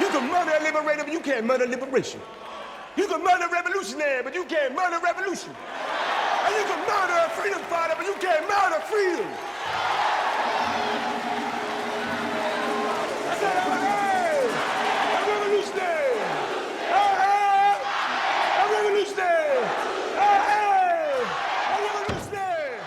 You can murder a liberator, but you can't murder liberation. You can murder a revolutionary, but you can't murder revolution. And you can murder a freedom fighter, but you can't murder freedom. I said, hey, a revolutionary. Hey, a revolutionary. Hey, a revolutionary.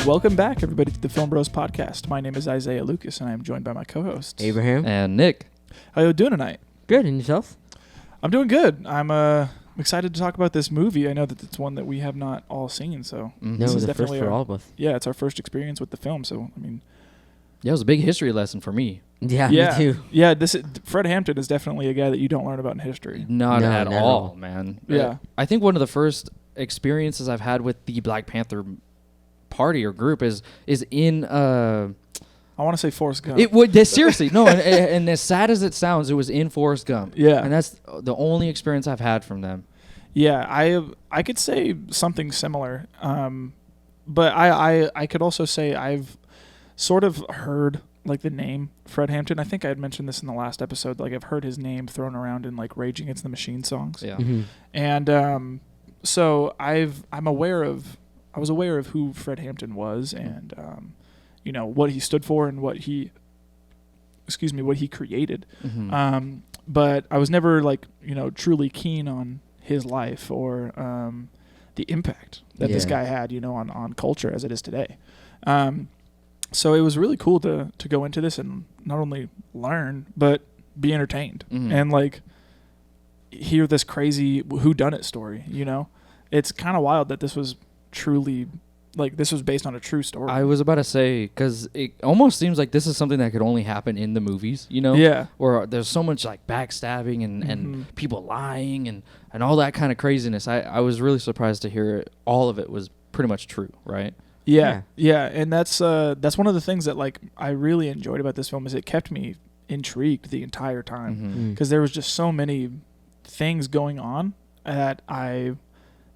Welcome back, everybody, to the Film Bros Podcast. My name is Isaiah Lucas, and I am joined by my co-hosts. Abraham. And Nick. How you doing tonight? Good, and yourself? I'm doing good. I'm excited to talk about this movie. I know that it's one that we have not all seen, so No, this it is was the first definitely for all of us. Yeah, it's our first experience with the film, so, I mean... Yeah, it was a big history lesson for me. Yeah, yeah, me too. Yeah, Fred Hampton is definitely a guy that you don't learn about in history. Not No, at not at all, all. man. Yeah. I think one of the first experiences I've had with the Black Panther party or group is in I want to say Forrest Gump. it would seriously no and as sad as it sounds, it was in Forrest Gump. Yeah. And that's the only experience I've had from them. Yeah, I could say something similar, but I could also say I've sort of heard like the name Fred Hampton. I think I had mentioned this in the last episode. Like I've heard his name thrown around in like Rage Against the Machine songs. Yeah. Mm-hmm. And so I was aware of who Fred Hampton was and you know what he stood for and what he created. Mm-hmm. But I was never like, you know, truly keen on his life or the impact that this Yeah. guy had, you know, on culture as it is today. So it was really cool to go into this and not only learn but be entertained Mhm. and like hear this crazy whodunit story. You know, it's kind of wild that this was truly like this was based on a true story. I was about to say, because it almost seems like this is something that could only happen in the movies, you know? Yeah. Where there's so much like backstabbing and people lying and all that kind of craziness. I was really surprised to hear all of it was pretty much true, right? Yeah, and that's one of the things that like I really enjoyed about this film is it kept me intrigued the entire time Mm-hmm. because there was just so many things going on that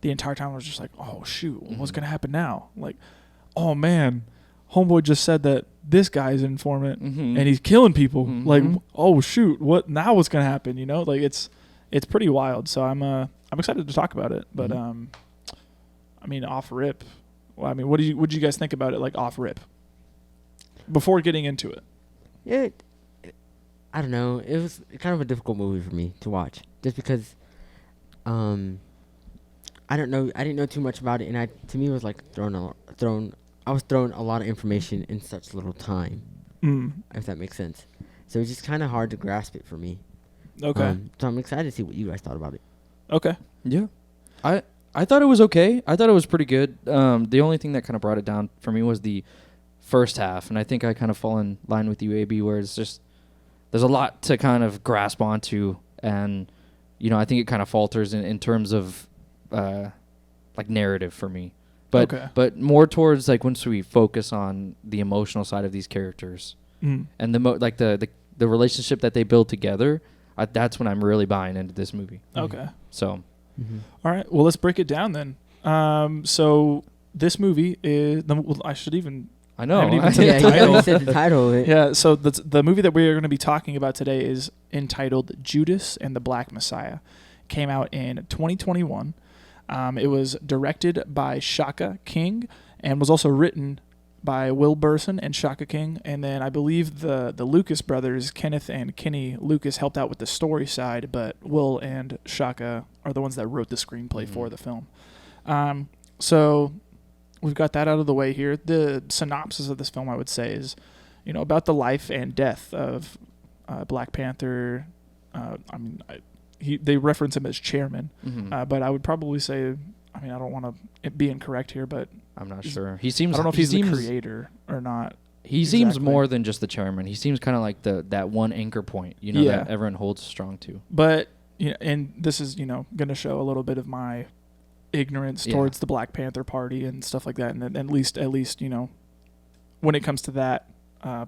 the entire time I was just like, oh shoot, what's gonna happen now? Like, oh man, homeboy just said that this guy's an informant Mm-hmm. and he's killing people. Mhm. Like, oh shoot, what now? What's gonna happen? You know, like it's pretty wild. So I'm excited to talk about it. But I mean, off rip. Well, I mean, what did you guys think about it? Like off rip. Before getting into it. I don't know. It was kind of a difficult movie for me to watch, just because, I don't know. I didn't know too much about it, and to me it was like I was thrown a lot of information in such little time, if that makes sense. So it's just kind of hard to grasp it for me. Okay. So I'm excited to see what you guys thought about it. Okay. Yeah. I thought it was okay. I thought it was pretty good. The only thing that kind of brought it down for me was the first half, and I think I kind of fall in line with you, AB, where it's just there's a lot to kind of grasp onto, and you know I think it kind of falters in terms of like narrative for me. But more towards like once we focus on the emotional side of these characters and the relationship that they build together, that's when I'm really buying into this movie. Okay. So. Mm-hmm. All right. Well, let's break it down then. So this movie is. I should even. I know. haven't even said Yeah, the you title. already said the title of it. Yeah. So the movie that we are going to be talking about today is entitled Judas and the Black Messiah. Came out in 2021. It was directed by Shaka King and was also written by Will Berson and Shaka King. And then I believe the Lucas brothers, Kenneth and Kenny Lucas, helped out with the story side, but Will and Shaka are the ones that wrote the screenplay for the film. So we've got that out of the way here. The synopsis of this film, I would say, is, you know, about the life and death of Black Panther. They reference him as chairman, but I would probably say, I mean, I don't want to be incorrect here, but I'm not sure. He seems. I don't know if he's the the creator or not. He seems more than just the chairman. He seems kind of like that one anchor point, you know, that everyone holds strong to. But, you know, and this is, you know, going to show a little bit of my ignorance towards the Black Panther Party and stuff like that. And at least when it comes to that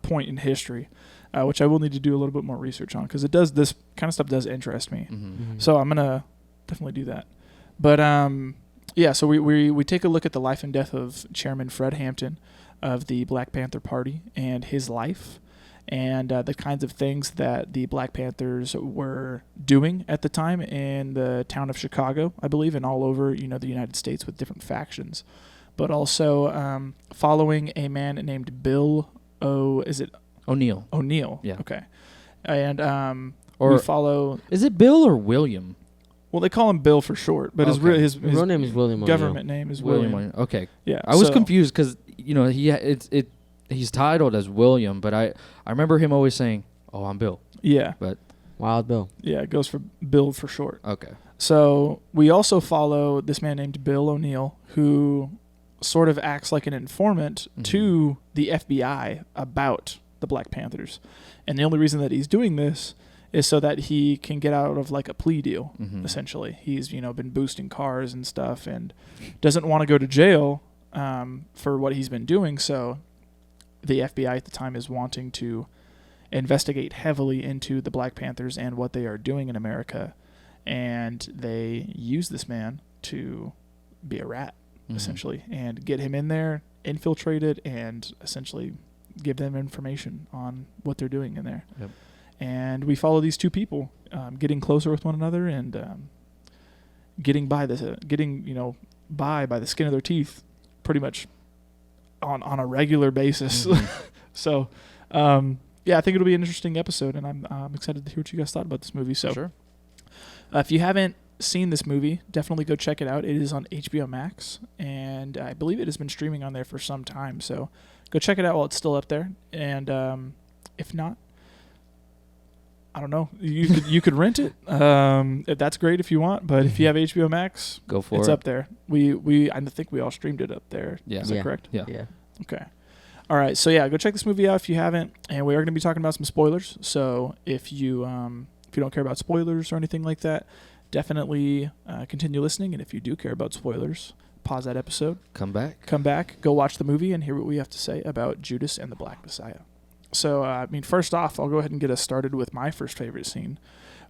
point in history, which I will need to do a little bit more research on, because this kind of stuff does interest me. So I'm gonna definitely do that. But so we take a look at the life and death of Chairman Fred Hampton of the Black Panther Party and his life, and the kinds of things that the Black Panthers were doing at the time in the town of Chicago, I believe, and all over the United States with different factions, but also following a man named Bill O'Neill. O'Neill. Yeah. Okay. And Or we follow. Is it Bill or William? Well, they call him Bill for short, but his real name is William. Government name is William. Okay. Yeah. I was confused because he's titled as William, but I remember him always saying, "Oh, I'm Bill." Yeah. But Wild Bill. Yeah, it goes for Bill for short. Okay. So we also follow this man named Bill O'Neill, who sort of acts like an informant to the FBI about the Black Panthers. And the only reason that he's doing this is so that he can get out of like a plea deal, essentially. He's, been boosting cars and stuff and doesn't want to go to jail for what he's been doing. So the FBI at the time is wanting to investigate heavily into the Black Panthers and what they are doing in America. And they use this man to be a rat, essentially, and get him in there, infiltrate it, and essentially give them information on what they're doing in there. Yep. And we follow these two people getting closer with one another and getting by the skin of their teeth, pretty much on a regular basis. So, I think it'll be an interesting episode, and I'm excited to hear what you guys thought about this movie. So, sure. If you haven't seen this movie, definitely go check it out. It is on HBO Max, and I believe it has been streaming on there for some time. So, go check it out while it's still up there. And if not, I don't know. You could rent it. That's great if you want. But if you have HBO Max, go for it. It's up there. I think we all streamed it up there. Yeah. Is that correct? Yeah. Okay. All right. So go check this movie out if you haven't. And we are going to be talking about some spoilers. So if you don't care about spoilers or anything like that, definitely continue listening. And if you do care about spoilers, pause that episode. Come back. Go watch the movie and hear what we have to say about Judas and the Black Messiah. So, first off, I'll go ahead and get us started with my first favorite scene,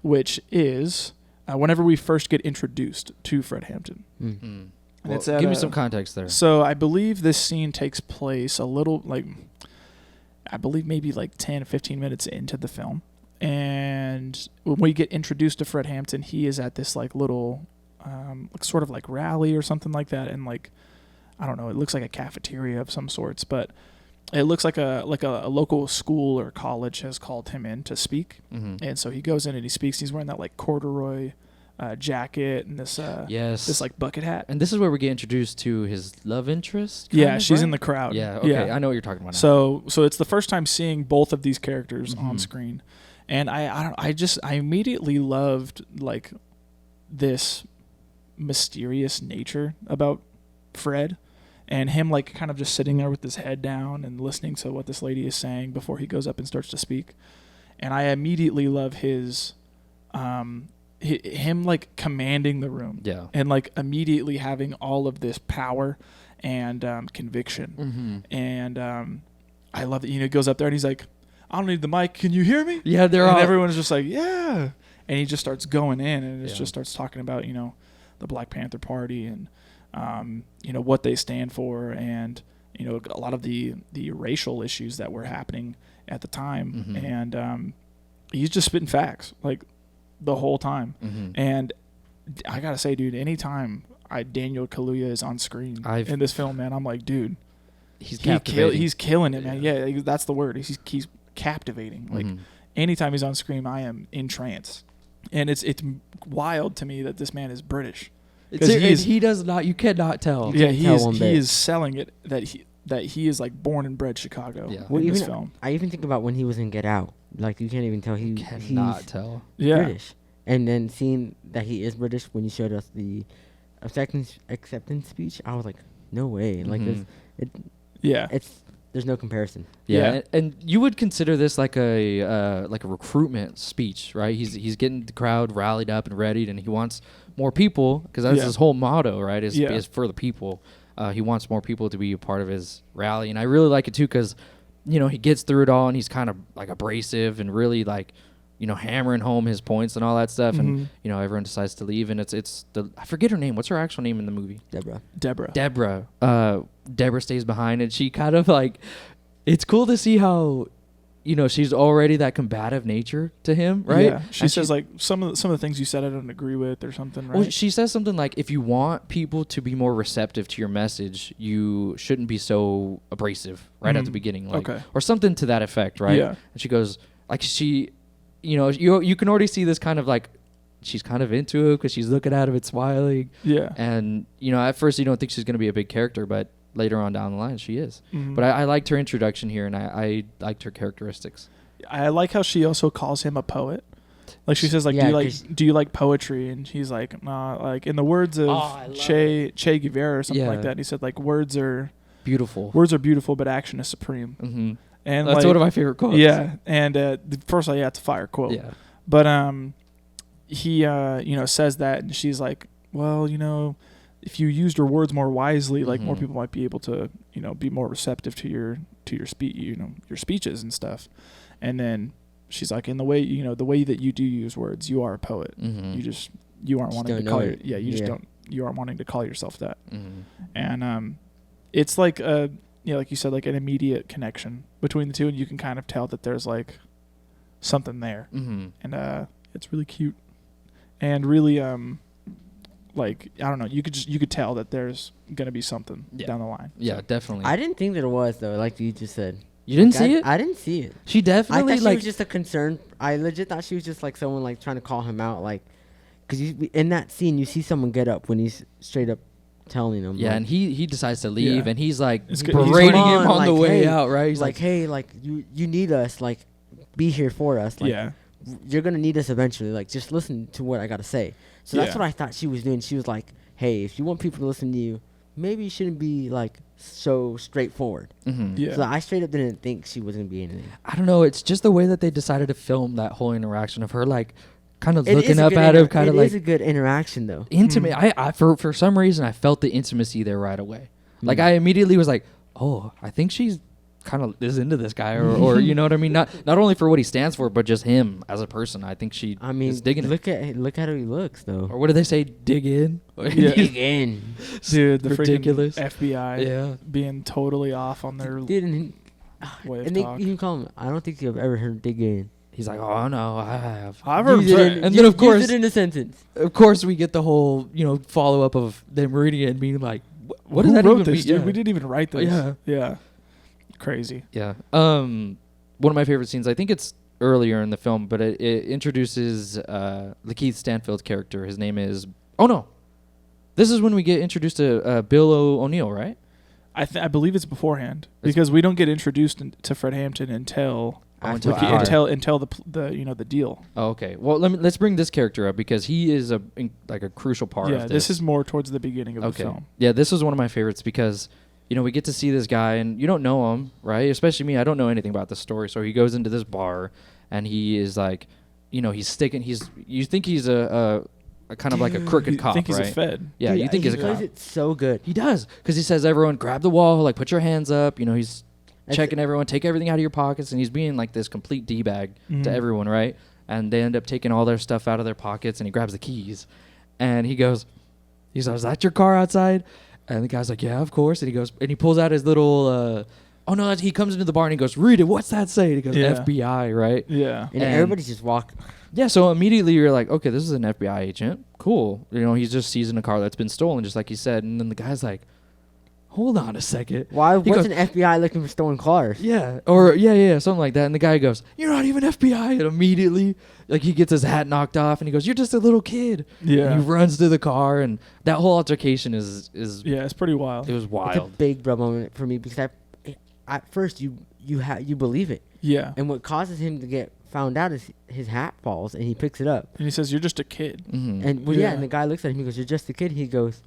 which is whenever we first get introduced to Fred Hampton. And Well, it's give me some context there. So I believe this scene takes place maybe 10 or 15 minutes into the film. And when we get introduced to Fred Hampton, he is at this little sort of rally or something like that. And I don't know, it looks like a cafeteria of some sorts, but it looks like a local school or college has called him in to speak. And so he goes in and he speaks. He's wearing that corduroy jacket and this bucket hat. And this is where we get introduced to his love interest. She's in the crowd. Yeah, okay, yeah. I know what you're talking about now. So it's the first time seeing both of these characters on screen, and I immediately loved this mysterious nature about Fred, and him kind of just sitting there with his head down and listening to what this lady is saying before he goes up and starts to speak, and I immediately love his him commanding the room, and immediately having all of this power and conviction, and I love that he goes up there and he's like, I don't need the mic, can you hear me? Yeah, everyone's just like, yeah, and he just starts going in and just starts talking about the Black Panther Party and what they stand for, and a lot of the racial issues that were happening at the time, and he's just spitting facts the whole time. And I gotta say, dude, anytime Daniel Kaluuya is on screen in this film, man, I'm like, dude, he's killing it, man. Yeah, that's the word. He's captivating. Anytime he's on screen, I am entranced, and it's wild to me that this man is British. He does not. You cannot tell. Yeah, he is selling it that he is born and bred Chicago. Yeah. In this film. I even think about when he was in Get Out. You can't even tell he's British. And then seeing that he is British when you showed us the acceptance speech, I was like, no way. There's no comparison. Yeah. And you would consider this like a recruitment speech, right? He's getting the crowd rallied up and readied, and he wants more people, because that's his whole motto, right? Is for the people. He wants more people to be a part of his rally, and I really like it too because, you know, he gets through it all, and he's kind of like abrasive and really like, you know, hammering home his points and all that stuff, and you know, everyone decides to leave, and it's the I forget her name. What's her actual name in the movie? Deborah. Deborah stays behind, and she kind of like, it's cool to see how, you know, she's already that combative nature to him, right? Yeah. She says like some of the things you said I don't agree with or something, right? Well, she says something like, if you want people to be more receptive to your message, you shouldn't be so abrasive right at the beginning, like, or something to that effect, right? Yeah. And she goes, like, she, you know, you can already see this kind of like, she's kind of into it because she's looking at him and smiling. Yeah. And, you know, at first you don't think she's going to be a big character, but later on down the line she is. But I liked her introduction here, and I liked her characteristics. I like how she also calls him a poet. Like she says, like, do you like poetry? And he's like, nah, like in the words of Che Guevara or something like that. And he said, like, words are beautiful, but action is supreme. And that's, like, one of my favorite quotes. Yeah. And first of all, it's a fire quote. Yeah. But he you know, says that, and she's like, well, you know, if you used your words more wisely, like, more people might be able to, you know, be more receptive to your speech, you know, your speeches and stuff. And then she's like, in the way, you know, the way that you do use words, you are a poet. You aren't wanting to call you aren't wanting to call yourself that. And it's like you know, like you said, like an immediate connection between the two, and you can kind of tell that there's like something there. And it's really cute and really like, I don't know, you could tell that there's gonna be something down the line. Yeah, so. Definitely. I didn't think there was, though, like you just said. You didn't see it? I didn't see it. She definitely, I thought she was just a concern. I legit thought she was just like someone like trying to call him out, like, because in that scene you see someone get up when he's straight up telling him. Yeah, like, and he decides to leave, and he's like berating him on the way out, right? He's like, hey, like, you need us, like, be here for us. Like, you're gonna need us eventually. Like, just listen to what I gotta say. So that's what I thought she was doing. She was like, hey, if you want people to listen to you, maybe you shouldn't be like so straightforward. Yeah. So I straight up didn't think she was gonna be anything. I don't know. It's just the way that they decided to film that whole interaction of her, like, kind of looking up at him, kind of like. It is a good interaction, though. Intimate. I for some reason I felt the intimacy there right away. Like, I immediately was like, oh, I think she's kind of is into this guy, or you know what I mean? Not only for what he stands for, but just him as a person. I think she is digging it. Look at how he looks, though. Or what do they say? Dig in. Dig in, dude. The ridiculous FBI, being totally off on their way of talk. You can call him. I don't think you've ever heard dig in. He's like, oh no, I have. I've heard it. And then of course, use it in a sentence. Of course, we get the whole, you know, follow up of them reading it and being like, what does that even mean? Yeah. We didn't even write this. Yeah. Crazy. Yeah. One of my favorite scenes, I think it's earlier in the film, but it introduces Lakeith Stanfield character. His name is, this is when we get introduced to Bill O'Neill, right? I believe it's beforehand, because we don't get introduced to Fred Hampton until the you know, the deal. Oh, okay. Well, let's bring this character up, because he is a crucial part of this. Yeah, this is more towards the beginning of the film. Yeah, this was one of my favorites because, you know, we get to see this guy, and you don't know him, right? Especially me. I don't know anything about the story. So he goes into this bar, and he is like, you know, you think he's a kind of like a crooked cop, right? You think he's a Fed. Yeah, you think he's a cop. He does it so good. He does, because he says, everyone grab the wall, like, put your hands up. You know, he's checking everyone, take everything out of your pockets, and he's being like this complete D-bag to everyone, right? And they end up taking all their stuff out of their pockets, and he grabs the keys, and he goes, is that your car outside? And the guy's like, yeah, of course. And he goes, and he pulls out his little, he comes into the bar and he goes, read it. What's that say? And he goes, FBI, right? Yeah. And everybody's just walking. Yeah, so immediately you're like, okay, this is an FBI agent. Cool. You know, he's just seizing a car that's been stolen, just like he said. And then the guy's like, hold on a second. What's an FBI looking for stolen cars? Yeah. Or, something like that. And the guy goes, you're not even FBI. And immediately, like, he gets his hat knocked off, and he goes, you're just a little kid. Yeah. And he runs to the car, and that whole altercation is yeah, it's pretty wild. It was wild. It's a big bro moment for me, because at first you believe it. Yeah. And what causes him to get found out is his hat falls, and he picks it up. And he says, you're just a kid. Mm-hmm. And and the guy looks at him, he goes, you're just a kid. He goes,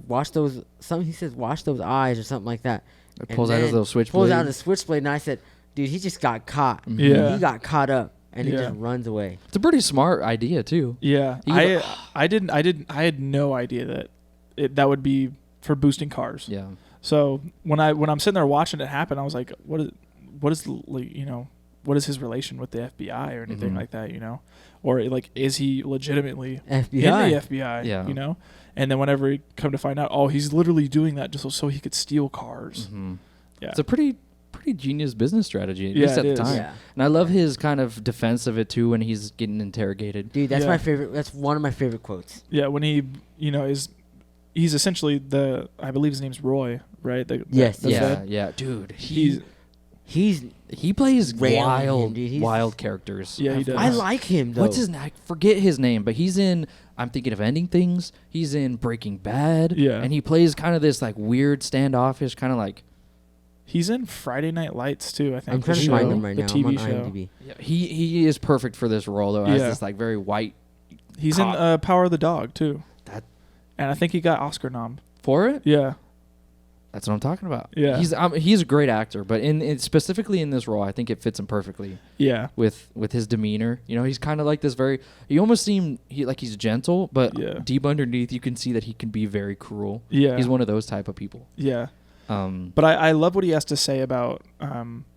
wash those eyes or something like that. It pulls out his little switchblade. Pulls out his switchblade, and I said, dude, he just got caught. Yeah. He got caught up. and it just runs away. It's a pretty smart idea too. Yeah, I had no idea that that would be for boosting cars. Yeah. So when I'm sitting there watching it happen, I was like, what is his relation with the FBI or anything like that, or like is he legitimately FBI. in the FBI, Yeah. And then whenever he come to find out, oh, he's literally doing that just so he could steal cars. Mm-hmm. Yeah, it's a pretty genius business strategy, at least at the time. Yeah. And I love his kind of defense of it too when he's getting interrogated. Dude, that's my favorite. That's one of my favorite quotes. Yeah, when he, he's essentially I believe his name's Roy, right? Yes. Yeah, dude. He plays wild characters. Yeah, he does. I like him though. What's his name? I forget his name, but he's in I'm Thinking of Ending Things. He's in Breaking Bad. Yeah. And he plays kind of this like weird standoffish kind of like. He's in Friday Night Lights too, I think. I'm trying to find him right now. The TV I'm on show. IMDb. Yeah, he is perfect for this role though, as this like very white. He's cop. in Power of the Dog too. And I think he got Oscar nom for it. Yeah. That's what I'm talking about. Yeah. He's a great actor, but in specifically in this role, I think it fits him perfectly. Yeah. With his demeanor, he's kind of like this he almost seemed he's gentle, but deep underneath you can see that he can be very cruel. Yeah. He's one of those type of people. Yeah. But I love what he has to say about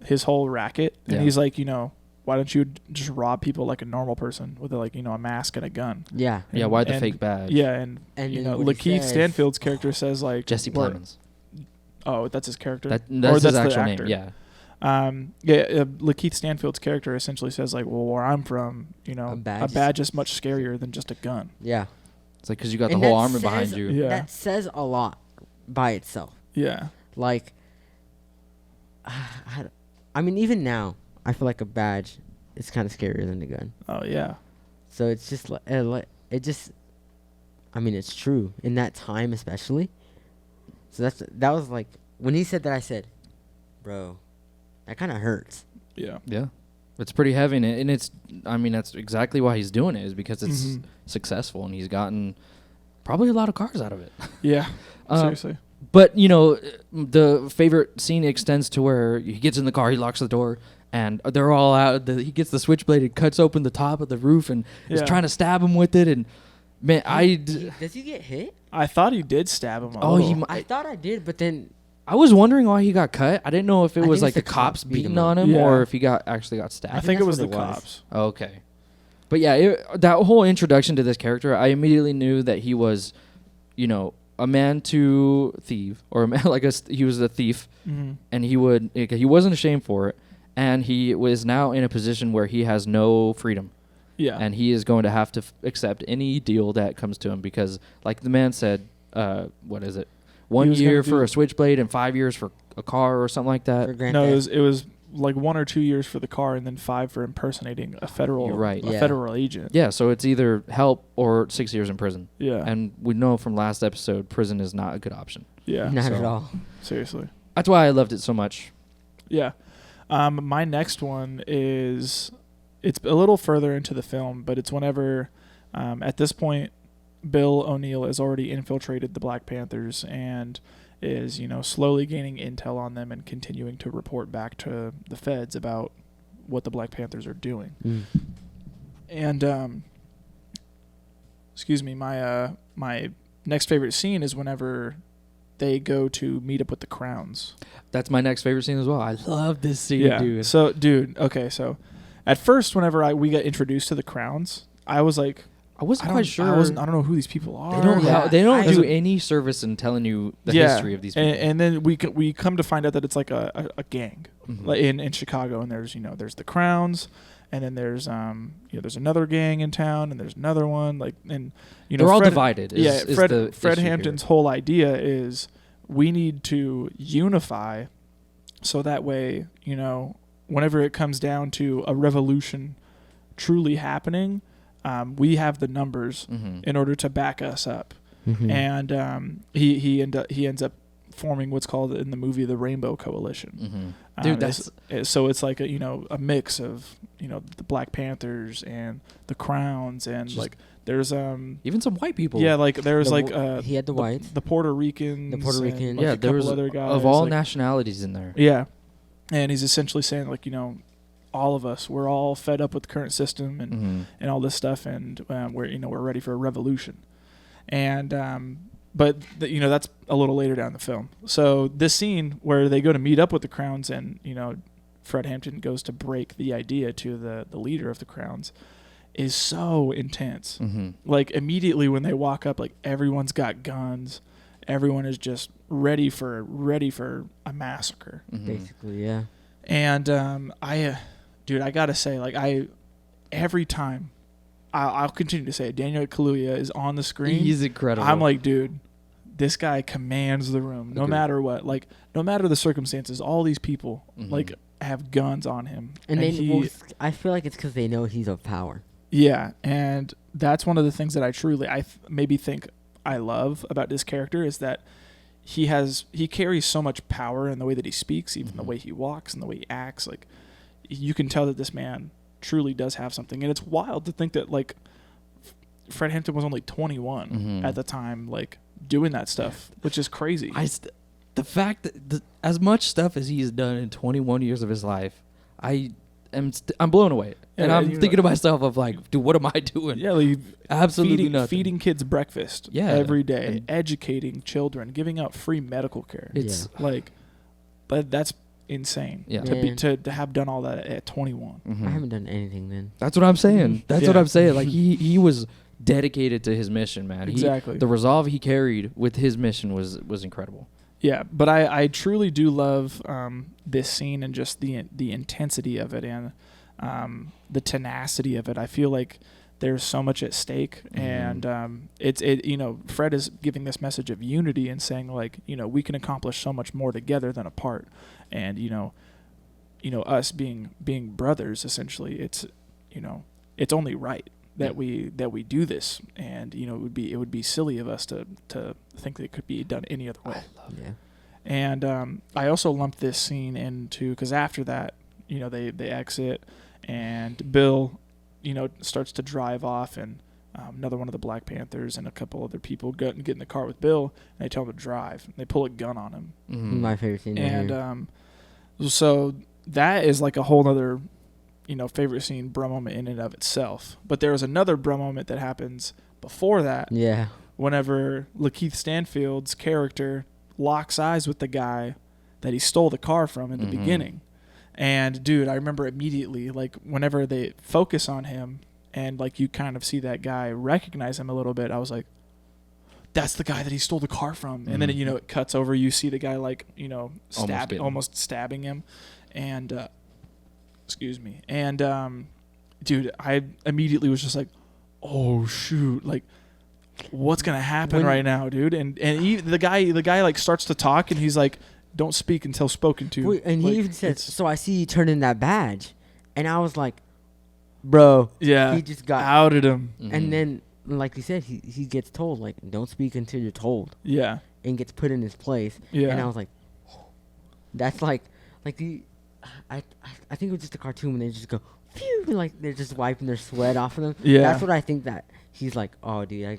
his whole racket, and he's like, why don't you just rob people like a normal person with a mask and a gun? Yeah. And, why the fake badge? Yeah, and Lakeith Stanfield's character says like Jesse Plemons. Oh, that's his character. That's his actual name. Yeah. Lakeith Stanfield's character essentially says like, well, where I'm from, a badge is much scarier than just a gun. Yeah. It's like because you got the whole armor behind you. Yeah. That says a lot by itself. Yeah. Like, I mean, even now, I feel like a badge is kind of scarier than a gun. Oh yeah. So it's just it's true in that time especially. So that was like when he said that, I said, bro, that kind of hurts. Yeah. Yeah. It's pretty heavy, and that's exactly why he's doing it, is because it's successful, and he's gotten probably a lot of cars out of it. Yeah. Seriously. But, the favorite scene extends to where he gets in the car, he locks the door, and they're all out. He gets the switchblade and cuts open the top of the roof and is trying to stab him with it. And, man, does he get hit? I thought he did stab him a little. I thought I did, but then... I was wondering why he got cut. I didn't know if it was like the cops beating on him or if he actually got stabbed. I think it was the cops. Okay. But, yeah, that whole introduction to this character, I immediately knew that he was, a man to thieve, or a man he was a thief, and he wasn't ashamed for it, and he was now in a position where he has no freedom. Yeah. And he is going to have to accept any deal that comes to him because, like the man said, what is it? 1 year for a switchblade and 5 years for a car or something like that. No, it was like 1 or 2 years for the car and then 5 for impersonating a federal federal agent. Yeah, so it's either help or 6 years in prison. Yeah. And we know from last episode, prison is not a good option. Yeah. Not at all. Seriously. That's why I loved it so much. Yeah. My next one is, it's a little further into the film, but it's whenever, at this point, Bill O'Neill has already infiltrated the Black Panthers and is, slowly gaining intel on them and continuing to report back to the feds about what the Black Panthers are doing. And, excuse me, my next favorite scene is whenever they go to meet up with the Crowns. That's my next favorite scene as well. I love this scene, dude. So, so at first, whenever we got introduced to the Crowns, I was like, I wasn't quite sure. I don't know who these people are. They don't do any service in telling you the history of these people. And then we come to find out that it's like a gang like in Chicago, and there's there's the Crowns, and then there's there's another gang in town, and there's another one they're all divided. Fred Hampton's whole idea is we need to unify, so that way whenever it comes down to a revolution truly happening. We have the numbers in order to back us up, and he ends up forming what's called in the movie the Rainbow Coalition. Dude, so it's like a mix of the Black Panthers and the Crowns and there's even some white people. Yeah, there's he had the whites, the Puerto Ricans, there was other guys, of all nationalities in there. Yeah, and he's essentially saying all of us, we're all fed up with the current system and all this stuff, and we're ready for a revolution. And that's a little later down the film. So this scene where they go to meet up with the Crowns, and Fred Hampton goes to break the idea to the leader of the Crowns, is so intense. Like immediately when they walk up, like everyone's got guns, everyone is just ready for a massacre. Basically, yeah. And I gotta say, every time I'll continue to say it, Daniel Kaluuya is on the screen. He's incredible. I'm like, dude, this guy commands the room, no matter what. Like, no matter the circumstances, all these people like have guns on him, and I feel like it's because they know he's of power. Yeah, and that's one of the things that I maybe think I love about this character is that he carries so much power in the way that he speaks, even the way he walks and the way he acts. Like, you can tell that this man truly does have something, and it's wild to think that like Fred Hampton was only 21 at the time, like doing that stuff, which is crazy. The fact that as much stuff as he has done in 21 years of his life, I'm blown away, and I'm thinking to myself of like, dude, what am I doing? Yeah, like absolutely nothing. Feeding kids breakfast every day, educating children, giving out free medical care. It's but that's insane. Yeah, to have done all that at 21. I haven't done anything then. That's what I'm saying. That's what I'm saying. Like he was dedicated to his mission, man. Exactly. The resolve he carried with his mission was incredible. Yeah, but I truly do love this scene and just the intensity of it and the tenacity of it. I feel like there's so much at stake, and Fred is giving this message of unity and saying like, we can accomplish so much more together than apart, and us being brothers, essentially, it's only right that we do this, and it would be silly of us to think that it could be done any other way. And I also lumped this scene into, because after that, they exit, and Bill starts to drive off, and another one of the Black Panthers and a couple other people get in the car with Bill, and they tell him to drive, and they pull a gun on him. My favorite scene. And so that is like a whole other favorite scene, bro moment in and of itself. But there was another bro moment that happens before that. Yeah. Whenever Lakeith Stanfield's character locks eyes with the guy that he stole the car from in the beginning. And dude, I remember immediately, like whenever they focus on him and like you kind of see that guy recognize him a little bit, I was like, that's the guy that he stole the car from. And then it cuts over, you see the guy like, almost stabbing him. And excuse me. And dude, I immediately was just like, oh shoot, like what's gonna happen right now, dude? And the guy like starts to talk, and he's like, don't speak until spoken to. Wait, and he even says, so I see you turn in that badge. And I was like, bro, he just got outed him. And then, like you said, he gets told, like, don't speak until you're told. Yeah. And gets put in his place. Yeah. And I was like, that's like the, I think it was just a cartoon when they just go, phew, like they're just wiping their sweat off of them. Yeah. That's what I think that he's like, oh, dude,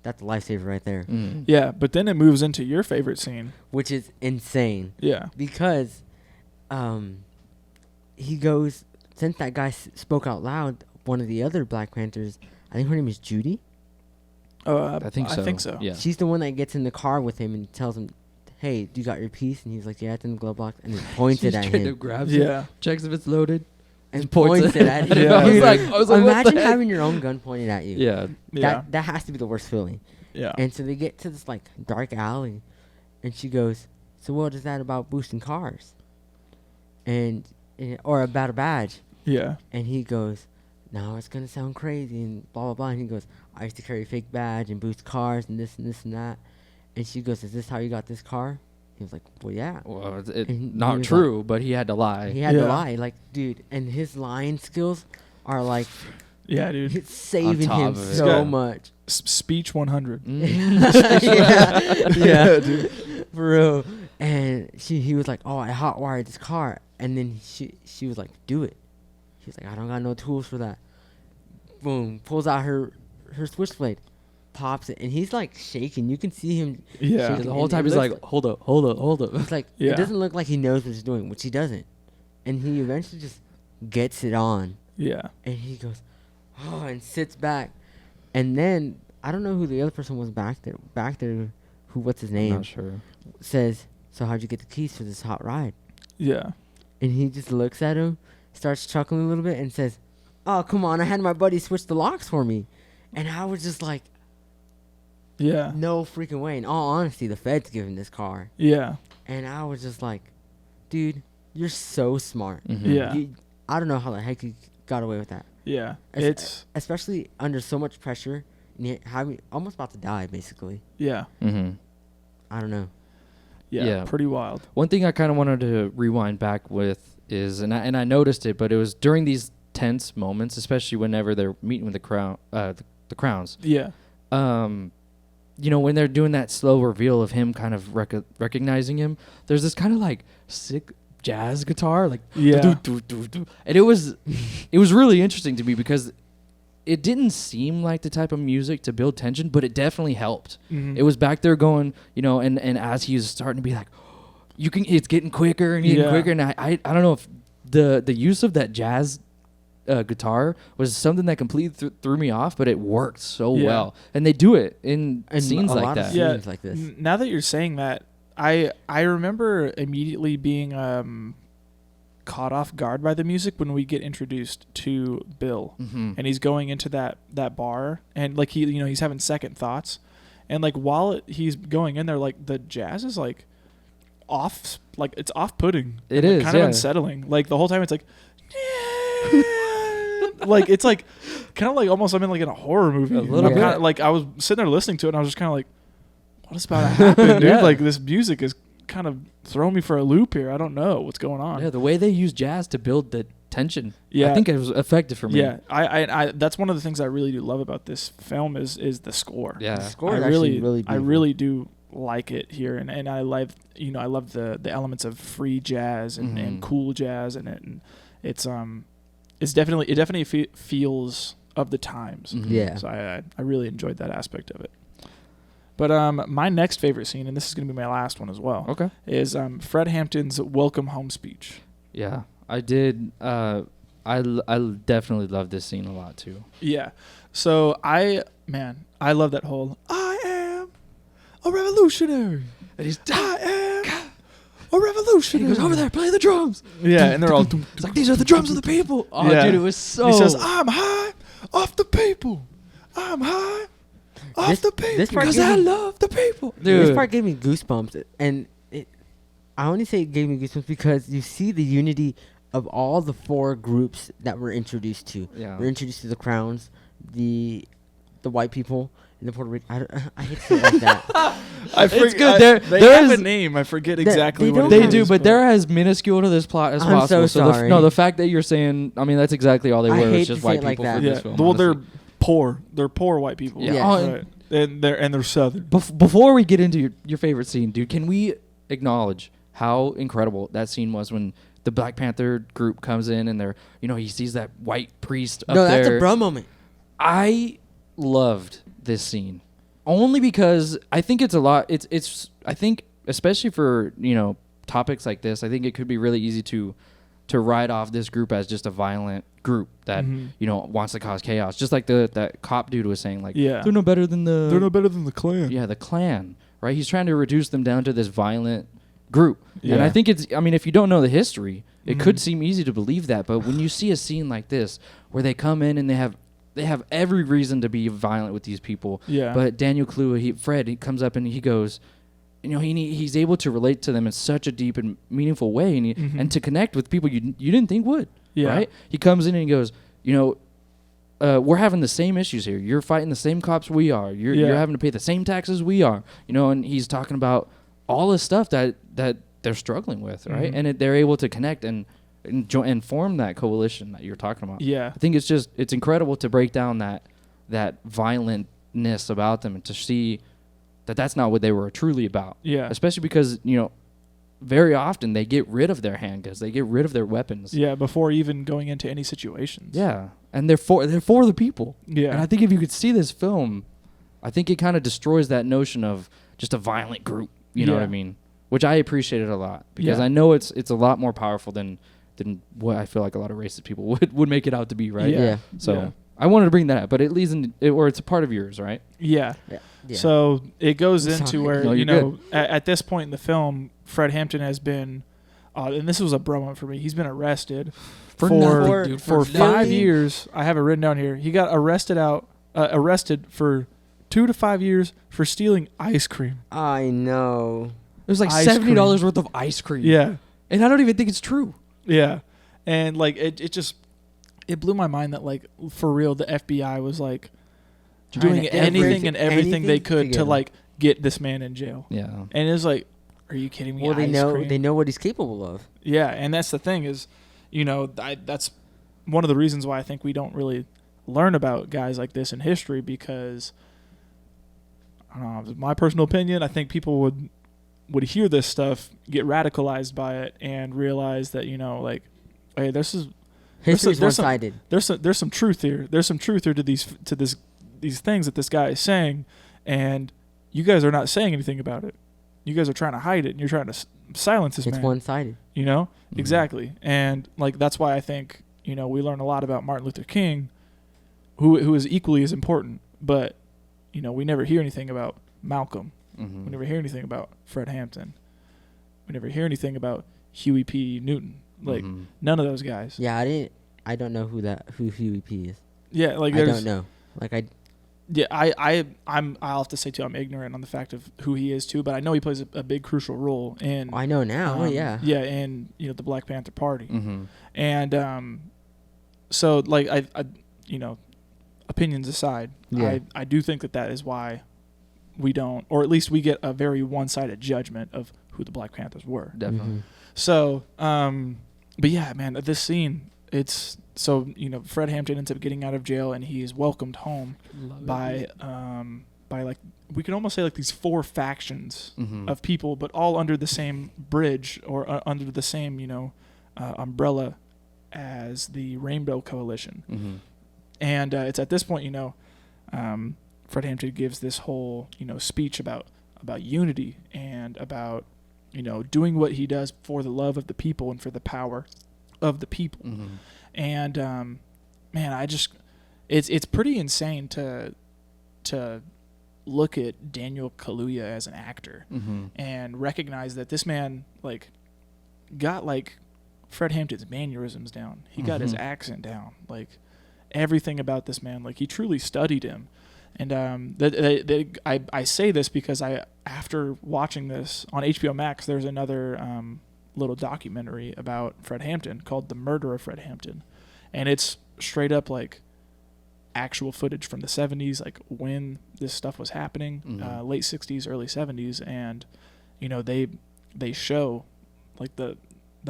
that's a lifesaver right there. Yeah, but then it moves into your favorite scene, which is insane. Yeah. Because he goes, since that guy spoke out loud, one of the other Black Panthers, I think her name is Judy. I think so. Yeah. She's the one that gets in the car with him and tells him, hey, do you got your piece? And he's like, yeah, it's in the glove box. And then points it at him. Grabs it, checks if it's loaded. And points it at him. Yeah. I was like, imagine having your own gun pointed at you. Yeah. That has to be the worst feeling. Yeah. And so they get to this like dark alley, and she goes, so what is that about boosting cars? Or about a badge? Yeah. And he goes, no, it's going to sound crazy and blah, blah, blah. And he goes, I used to carry a fake badge and boost cars and this and this and that. And she goes, is this how you got this car? He was like, well, yeah. Well, it's not true, but he had to lie. He had to lie. Like, dude, and his lying skills are like, yeah, dude, it's saving him so much. Speech 100. Yeah, dude, for real. And he was like, oh, I hotwired this car. And then she was like, do it. He was like, I don't got no tools for that. Boom, pulls out her switchblade, pops it, and he's like shaking. You can see him. Yeah. Shaking. The whole time he's like, hold up. It's like, it doesn't look like he knows what he's doing, which he doesn't. And he eventually just gets it on. Yeah. And he goes, oh, and sits back. And then, I don't know who the other person was back there, who, what's his name? I'm not sure. Says, so how'd you get the keys for this hot ride? Yeah. And he just looks at him, starts chuckling a little bit, and says, oh, come on, I had my buddy switch the locks for me. And I was just like, yeah, no freaking way. In all honesty, the Fed's giving this car. Yeah. And I was just like, dude, you're so smart. Mm-hmm. Yeah. I don't know how the heck you got away with that. Yeah. Especially under so much pressure, and you almost about to die, basically. Yeah. Mm-hmm. I don't know. Yeah. Pretty wild. One thing I kind of wanted to rewind back with is, and I noticed it, but it was during these tense moments, especially whenever they're meeting with the crowns. Yeah. You know, when they're doing that slow reveal of him kind of recognizing him, there's this kind of like sick jazz guitar, like yeah. And it was really interesting to me because it didn't seem like the type of music to build tension, but it definitely helped. Mm-hmm. It was back there going, you know, and as he was starting to be like, it's getting quicker and getting quicker, and I don't know if the use of that jazz guitar was something that completely threw me off, but it worked so well, and they do it in scenes like that. Scenes like this. Now that you're saying that, I remember immediately being caught off guard by the music when we get introduced to Bill, and he's going into that bar, and like he's having second thoughts, and like while he's going in there, like the jazz is like off, like it's off-putting. It is kind of unsettling. Like the whole time it's like. Like it's like kind of like almost I'm in like in a horror movie. A little bit. Kinda, like I was sitting there listening to it and I was just kind of like, what is about to happen, dude? Like this music is kind of throwing me for a loop here. I don't know what's going on. Yeah, the way they use jazz to build the tension. Yeah, I think it was effective for me. Yeah, I that's one of the things I really do love about this film is the score. Yeah, the score is actually really beautiful. I really do like it here, and I love I love the elements of free jazz and cool jazz in it, and it definitely feels of the times. Mm-hmm. Yeah. So I really enjoyed that aspect of it. But my next favorite scene, and this is going to be my last one as well, okay, is Fred Hampton's welcome home speech. Yeah, I did. I definitely love this scene a lot too. Yeah. So I love that whole I am a revolutionary. And he's I am a revolutionary. He goes over there, play the drums. Yeah, and they're all. It's like these are the drums of the people. Oh, yeah. dude, it was so. He says, "I'm high off the people. I'm high off the people because I love the people." Dude. This part gave me goosebumps, and I only say it gave me goosebumps because you see the unity of all the four groups that we're introduced to. Yeah. We're introduced to the Crowns, the white people, and the Puerto Rican. I hate to say it like that. It's good. They have a name. I forget exactly what they do, but they're as minuscule to this plot as possible. So sorry. The fact that you're saying, I mean, that's exactly all they were. It's just white people for this film. Well, they're poor. They're poor white people. Yeah. Right. And they're Southern. Before we get into your favorite scene, dude, can we acknowledge how incredible that scene was when the Black Panther group comes in and he sees that white priest up there. No, that's a bro moment. I loved this scene only because I think it's a lot. It's I think especially for topics like this, I think it could be really easy to write off this group as just a violent group that wants to cause chaos, just like that cop dude was saying, like they're no better than the Klan. Yeah, the Klan, right? He's trying to reduce them down to this violent group. Yeah. And I think if you don't know the history, it could seem easy to believe that, but when you see a scene like this where they come in and they have every reason to be violent with these people. Yeah. But Daniel Kaluuya, Fred, he comes up and he goes, he's able to relate to them in such a deep and meaningful way, and and to connect with people you didn't think would. Yeah. Right? He comes in and he goes, we're having the same issues here. You're fighting the same cops we are. You're having to pay the same taxes we are. And he's talking about all the stuff that they're struggling with, right? And they're able to connect and form that coalition that you're talking about. Yeah. I think it's incredible to break down that violentness about them and to see that that's not what they were truly about. Yeah. Especially because, very often they get rid of their handguns. They get rid of their weapons. Yeah, before even going into any situations. Yeah. And they're for the people. Yeah. And I think if you could see this film, I think it kind of destroys that notion of just a violent group. You know what I mean? Which I appreciated a lot because I know it's a lot more powerful than what I feel like a lot of racist people would make it out to be, right? Yeah. So I wanted to bring that up, but it leads in, or it's a part of yours, right? Yeah. Yeah. So it goes into where, No, you you're know, at this point in the film, Fred Hampton has been, and this was a bro moment for me, he's been arrested For nothing, dude. for For 5 nothing. years. I have it written down here. He got arrested for 2 to 5 years for stealing ice cream. I know. It was like Ice $70 cream. worth of ice cream. Yeah. And I don't even think it's true. Yeah. And like it blew my mind that like for real the FBI was like doing anything and everything they could to like get this man in jail. Yeah. And it's like, are you kidding me? Well, they Ice know what he's capable of. Yeah, and that's the thing is, you know, that's one of the reasons why I think we don't really learn about guys like this in history, because I don't know, my personal opinion, I think people would hear this stuff, get radicalized by it, and realize that, you know, like, hey, History's one-sided. There's some truth here. There's some truth here to these things that this guy is saying, and you guys are not saying anything about it. You guys are trying to hide it, and you're trying to silence this man. It's one-sided. You know? Mm-hmm. Exactly. And like that's why I think, you know, we learn a lot about Martin Luther King, who is equally as important, but you know, we never hear anything about Malcolm. Mm-hmm. We never hear anything about Fred Hampton. We never hear anything about Huey P. Newton. Like none of those guys. Yeah, I don't know who Huey P is. Yeah, like I don't know. Like I'll have to say too, I'm ignorant on the fact of who he is too, but I know he plays a big crucial role in. I know now. Yeah, in you know the Black Panther Party, Mm-hmm. and so like I you know, opinions aside, Yeah. I do think that is why we don't, or at least we get a very one-sided judgment of who the Black Panthers were. Definitely. Mhm. So, but yeah, man, this scene, it's so, you know, Fred Hampton ends up getting out of jail and he is welcomed home by like, we could almost say like these 4 factions Mm-hmm. of people, but all under the same bridge or under the same, you know, umbrella as the Rainbow Coalition. Mm-hmm. And it's at this point, you know, Fred Hampton gives this whole, you know, speech about unity and about, you know, doing what he does for the love of the people and for the power of the people. Mm-hmm. And man, it's pretty insane to look at Daniel Kaluuya as an actor Mm-hmm. and recognize that this man like got like Fred Hampton's mannerisms down. He got his accent down. Like everything about this man, like he truly studied him. And I say this because after watching this on HBO Max, there's another little documentary about Fred Hampton called The Murder of Fred Hampton. And it's straight up like actual footage from the 70s, like when this stuff was happening, late 60s, early 70s. And, you know, they show like the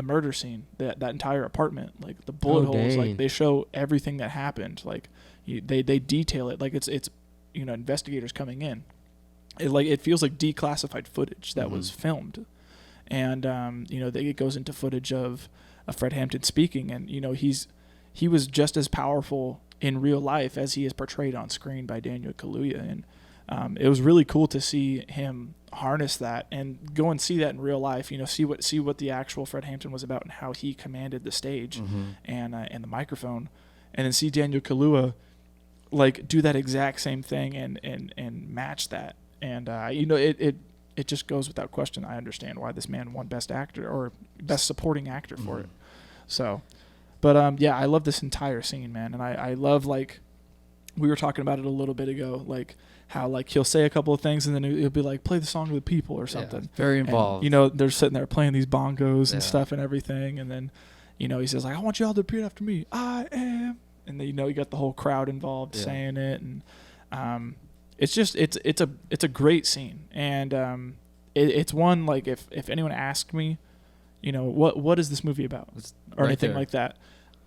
murder scene, that entire apartment, like the bullet holes, like they show everything that happened. Like they detail it like it's you know, investigators coming in. It feels like declassified footage that was filmed. And you know, it goes into footage of Fred Hampton speaking, and you know, he was just as powerful in real life as he is portrayed on screen by Daniel Kaluuya. And it was really cool to see him harness that and go and see that in real life, you know, see what the actual Fred Hampton was about and how he commanded the stage and the microphone, and then see Daniel Kaluuya like do that exact same thing and match that. And you know, it just goes without question, I understand why this man won Best Actor or Best Supporting Actor for it. So, but yeah, I love this entire scene, man. And I love, like, we were talking about it a little bit ago, like how like he'll say a couple of things and then he'll be like, play the song of the people or something. Yeah, very involved. And, you know, they're sitting there playing these bongos and stuff and everything. And then, you know, he says like, I want you all to repeat after me. I am. And then, you know, you got the whole crowd involved saying it. And it's just, it's a great scene. And it's one, like, if anyone asked me, you know, what is this movie about or right anything there. like that,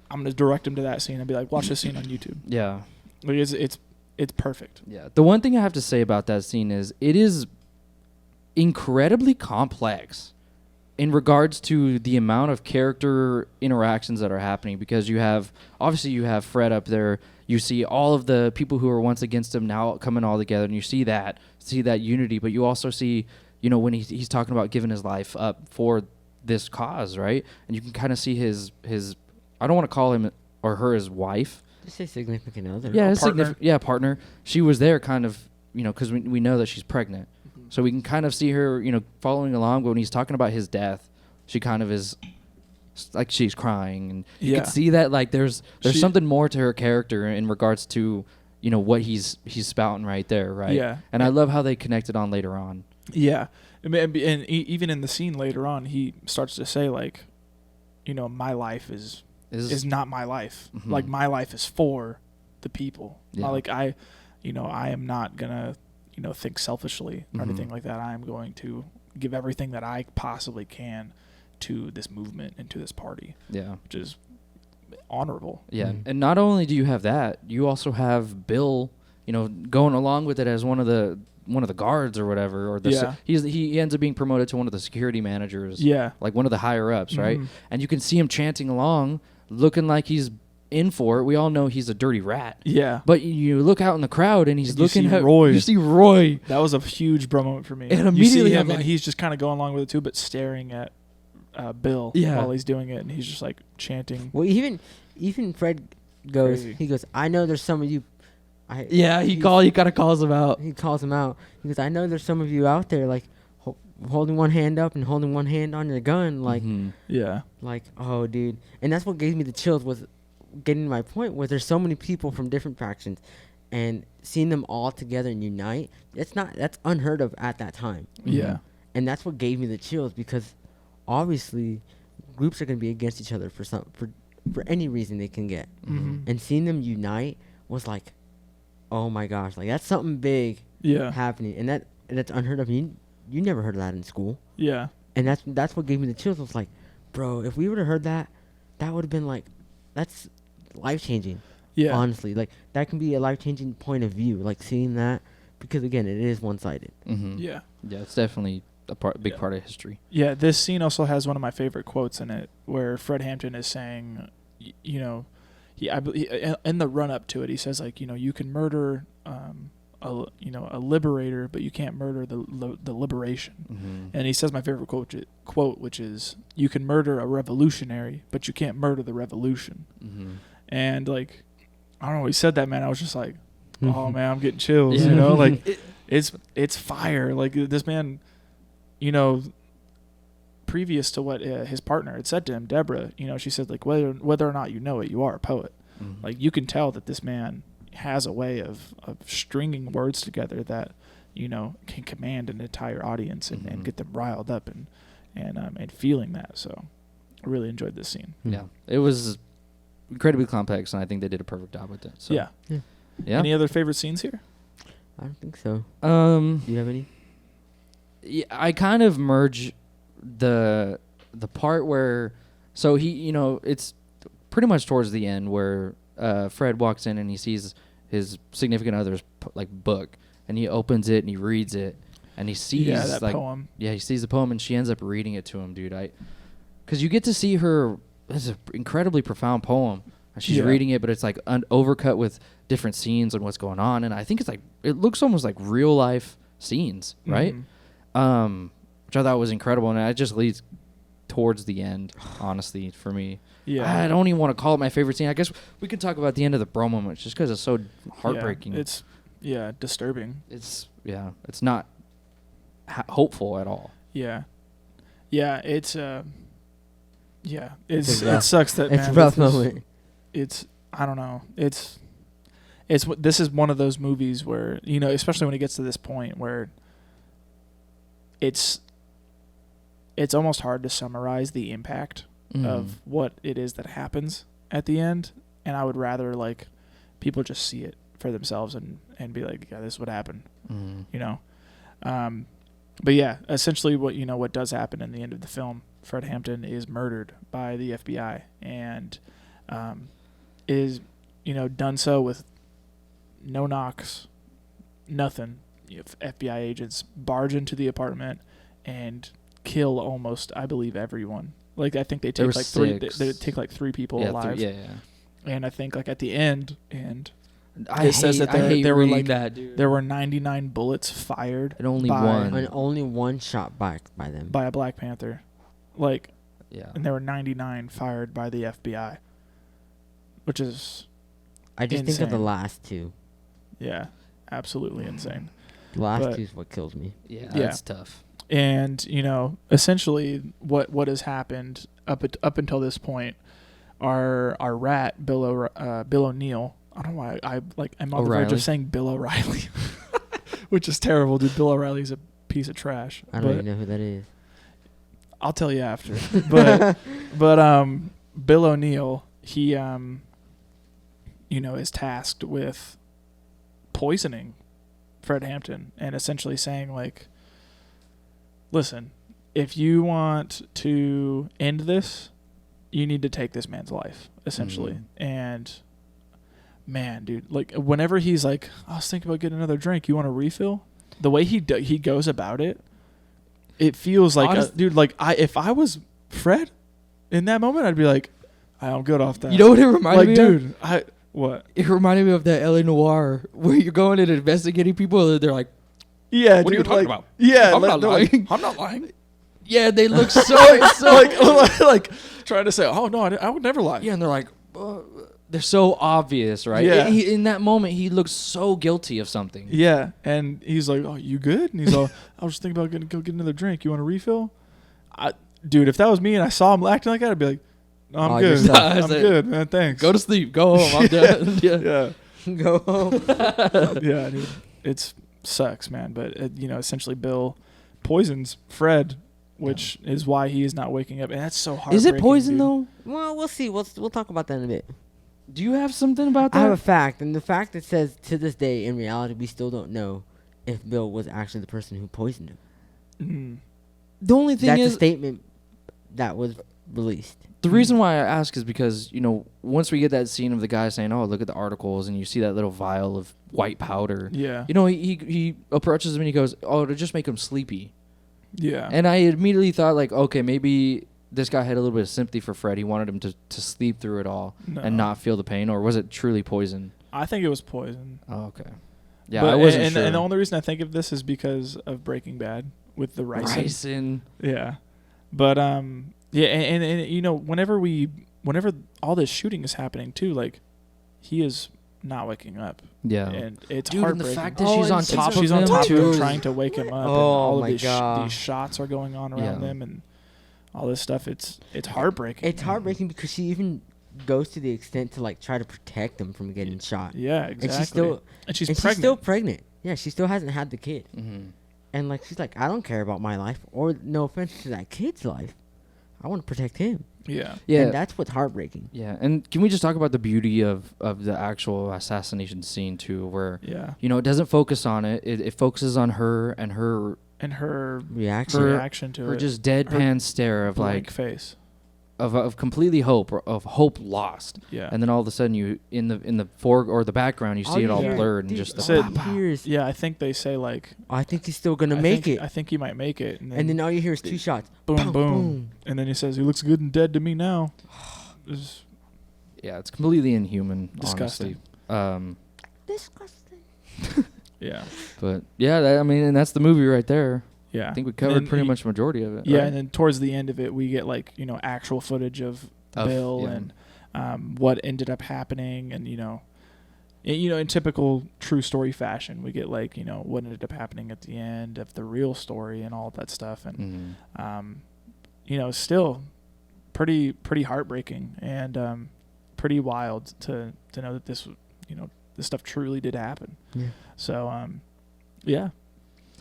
I'm going to direct him to that scene and be like, watch this scene on YouTube. Yeah. Like, it's perfect. Yeah. The one thing I have to say about that scene is it is incredibly complex in regards to the amount of character interactions that are happening, because you have Fred up there, you see all of the people who were once against him now coming all together, and you see that unity, but you also see, you know, when he's talking about giving his life up for this cause, right? And you can kind of see his I don't want to call him or her his wife. Just say significant other. Yeah, partner. Partner. She was there kind of, because we know that she's pregnant. Mm-hmm. So we can kind of see her, following along. But when he's talking about his death, she kind of is like she's crying. And you can see that like there's something more to her character in regards to, what he's spouting right there, right? Yeah. And I love how they connected on later on. Yeah. And even in the scene later on, he starts to say, like, my life is not my life. Mm-hmm. Like, my life is for the people. Yeah. Like, I am not going to, think selfishly or anything like that. I am going to give everything that I possibly can to this movement and to this party. Yeah. Which is honorable. Yeah. Mm-hmm. And not only do you have that, you also have Bill, going along with it as one of the guards or whatever, or he ends up being promoted to one of the security managers. Yeah. Like one of the higher ups, right? And you can see him chanting along, looking like he's in for it. We all know he's a dirty rat. Yeah. But you look out in the crowd and he's looking at Roy. You see Roy. That was a huge bro moment for me. And immediately you see him and he's just kind of going along with it too, but staring at Bill while he's doing it, and he's just like chanting. Well, even Fred goes. Crazy. He goes, I know there's some of you. He kind of calls him out. He calls him out. He goes, I know there's some of you out there like holding one hand up and holding one hand on your gun, like like, oh dude. And that's what gave me the chills, was getting to my point, where there's so many people from different factions, and seeing them all together and unite. That's unheard of at that time. Yeah. And that's what gave me the chills, because obviously groups are going to be against each other for any reason they can get. And seeing them unite was like, oh my gosh, like that's something big happening, and that's unheard of. You never heard of that in school. Yeah. And that's what gave me the chills. I was like, bro, if we would have heard that, that would have been like, that's life changing. Yeah. Honestly, like that can be a life changing point of view, like seeing that, because again, it is one sided. Yeah. Yeah, it's definitely a big part of history. Yeah, this scene also has one of my favorite quotes in it, where Fred Hampton is saying, he in the run up to it, he says like, you can murder a liberator, but you can't murder the liberation. And he says my favorite quote, which is, you can murder a revolutionary, but you can't murder the revolution. And like, I don't know, he said that, man, I was just like, oh man, I'm getting chills. Like it's fire. Like this man, previous to what his partner had said to him, Deborah, she said like, whether or not you know it, you are a poet. Like you can tell that this man has a way of stringing words together that can command an entire audience and get them riled up and feeling that. So I really enjoyed this scene. Yeah, it was incredibly complex, and I think they did a perfect job with it. So. Yeah. Any other favorite scenes here? I don't think so. Do you have any? Yeah, I kind of merge the part where, so he, it's pretty much towards the end where Fred walks in and he sees his significant other's book, and he opens it and he reads it, and he sees that poem. Yeah, he sees the poem, and she ends up reading it to him, dude. Because you get to see her. It's an incredibly profound poem. She's reading it, but it's like overcut with different scenes and what's going on, and I think it's like it looks almost like real life scenes, right? Which I thought was incredible, and it just leads towards the end, honestly, for me. Yeah, I don't even want to call it my favorite scene. I guess we could talk about the end of the bro moment, just because it's so heartbreaking. It's disturbing. It's not hopeful at all. Yeah, it sucks that it's a rough moment. It's I don't know. This is one of those movies where especially when it gets to this point where it's almost hard to summarize the impact of what it is that happens at the end, and I would rather like people just see it for themselves and be like, yeah, this is what happened. But yeah, essentially what does happen in the end of the film, Fred Hampton is murdered by the FBI and is done so with no knocks, nothing. FBI agents barge into the apartment and kill almost, I believe, everyone. Like I think they take like three. They take like 3 people alive. Yeah. And I think like at the end, and it says that there were like there were 99 bullets fired and only one shot back by them by a Black Panther. Like, Yeah. and there were 99 fired by the FBI, which is I just think of the last two. Yeah, absolutely insane. The last two is what kills me. Yeah, that's tough. And, you know, essentially what has happened up until this point, our rat, Bill O'Neill, I don't know why I'm on the verge of saying Bill O'Reilly, which is terrible, dude. Bill O'Reilly's a piece of trash. I don't even know who that is. I'll tell you after. But Bill O'Neill, he is tasked with poisoning Fred Hampton and essentially saying, like, listen, if you want to end this, you need to take this man's life, essentially. And man, dude, like, whenever he's like, I was thinking about getting another drink, you want a refill? The way he goes about it, it feels like, dude, like, if I was Fred in that moment, I'd be like, I'm good off that. You know what it reminded me of? Dude, what? It reminded me of that LA Noire where you're going in investigating people and they're like, yeah, what are you talking about? Yeah, I'm not lying. Like, I'm not lying. Yeah, they look so like trying to say, oh no, I would never lie. Yeah, and they're like, they're so obvious, right? Yeah. In that moment, he looks so guilty of something. Yeah, and he's like, oh, you good? And he's all, I was just thinking about go get another drink. You want a refill? Dude, if that was me and I saw him acting like that, I'd be like, no, I'm good. I'm good, man. Thanks. Go to sleep. Go home. I'm done. Yeah. Go home. Yeah, dude. It sucks, man. But, essentially Bill poisons Fred, which is why he is not waking up. And that's so hard. Is it poison, though? Well, we'll see. We'll talk about that in a bit. Do you have something about that? I have a fact, and the fact that says, to this day, in reality, we still don't know if Bill was actually the person who poisoned him. Mm-hmm. The only thing That's is... a statement that was released. The reason why I ask is because, once we get that scene of the guy saying, oh, look at the articles, and you see that little vial of white powder. Yeah. He approaches him and he goes, oh, to just make him sleepy. Yeah. And I immediately thought, like, okay, maybe this guy had a little bit of sympathy for Fred. He wanted him to sleep through it all and not feel the pain. Or was it truly poison? I think it was poison. Oh, okay. Yeah, I wasn't sure. And the only reason I think of this is because of Breaking Bad with the ricin. Yeah. But, yeah, and whenever all this shooting is happening too, like, he is not waking up. Yeah. And it's Dude, heartbreaking. and the fact that she's on top of him. She's on top of him trying to wake him up. And all of these shots are going on around them and all this stuff. It's heartbreaking. It's heartbreaking because she even goes to the extent to, like, try to protect him from getting shot. Yeah, exactly. And she's pregnant. She's still pregnant. Yeah, she still hasn't had the kid. Mm-hmm. And, like, she's like, I don't care about my life, or no offense to that kid's life. I want to protect him. Yeah. Yeah. And that's what's heartbreaking. Yeah. And can we just talk about the beauty of the actual assassination scene too, where it doesn't focus on it. It focuses on her and her reaction to her it. just deadpan stare of blank like face. Of completely hope, or of hope lost. Yeah. And then all of a sudden you in the fore or the background you see it all blurred and just yeah, I think they say, like, I think he's still gonna make it. I think he might make it. And then all you hear is two shots. Boom, boom. And then he says, he looks good and dead to me now. It's completely inhuman. Disgusting. Honestly. Disgusting. Yeah. But yeah, and that's the movie right there. Yeah. I think we covered pretty much the majority of it. Yeah, right? and then towards the end of it, we get, like, actual footage of Bill and what ended up happening, and in typical true story fashion, we get, like, what ended up happening at the end of the real story and all of that stuff, and still pretty heartbreaking and pretty wild to know that this this stuff truly did happen. Yeah. So yeah.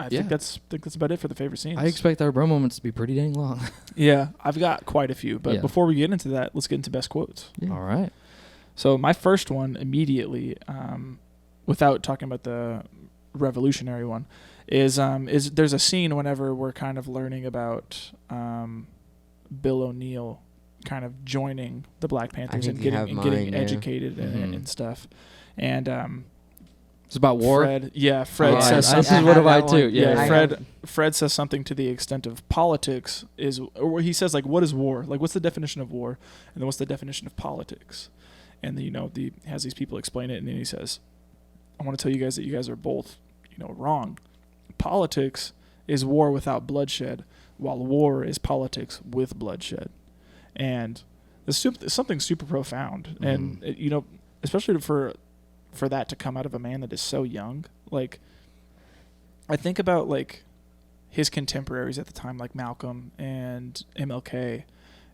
I think that's about it for the favorite scenes. I expect our bro moments to be pretty dang long. Yeah, I've got quite a few. But before we get into that, let's get into best quotes. Yeah. All right. So my first one immediately, without talking about the revolutionary one, is there's a scene whenever we're kind of learning about Bill O'Neill kind of joining the Black Panthers and getting educated and stuff. And it's about war. Fred says something. This is one of I too. Yeah. Fred says something to the extent of politics or he says, like, what is war? Like, what's the definition of war? And then what's the definition of politics? And then, has these people explain it, and then he says, I want to tell you guys that you guys are both, wrong. Politics is war without bloodshed. while war is politics with bloodshed. And it's something super profound. And, especially for that to come out of a man that is so young. Like, I think about, like, his contemporaries at the time, like Malcolm and MLK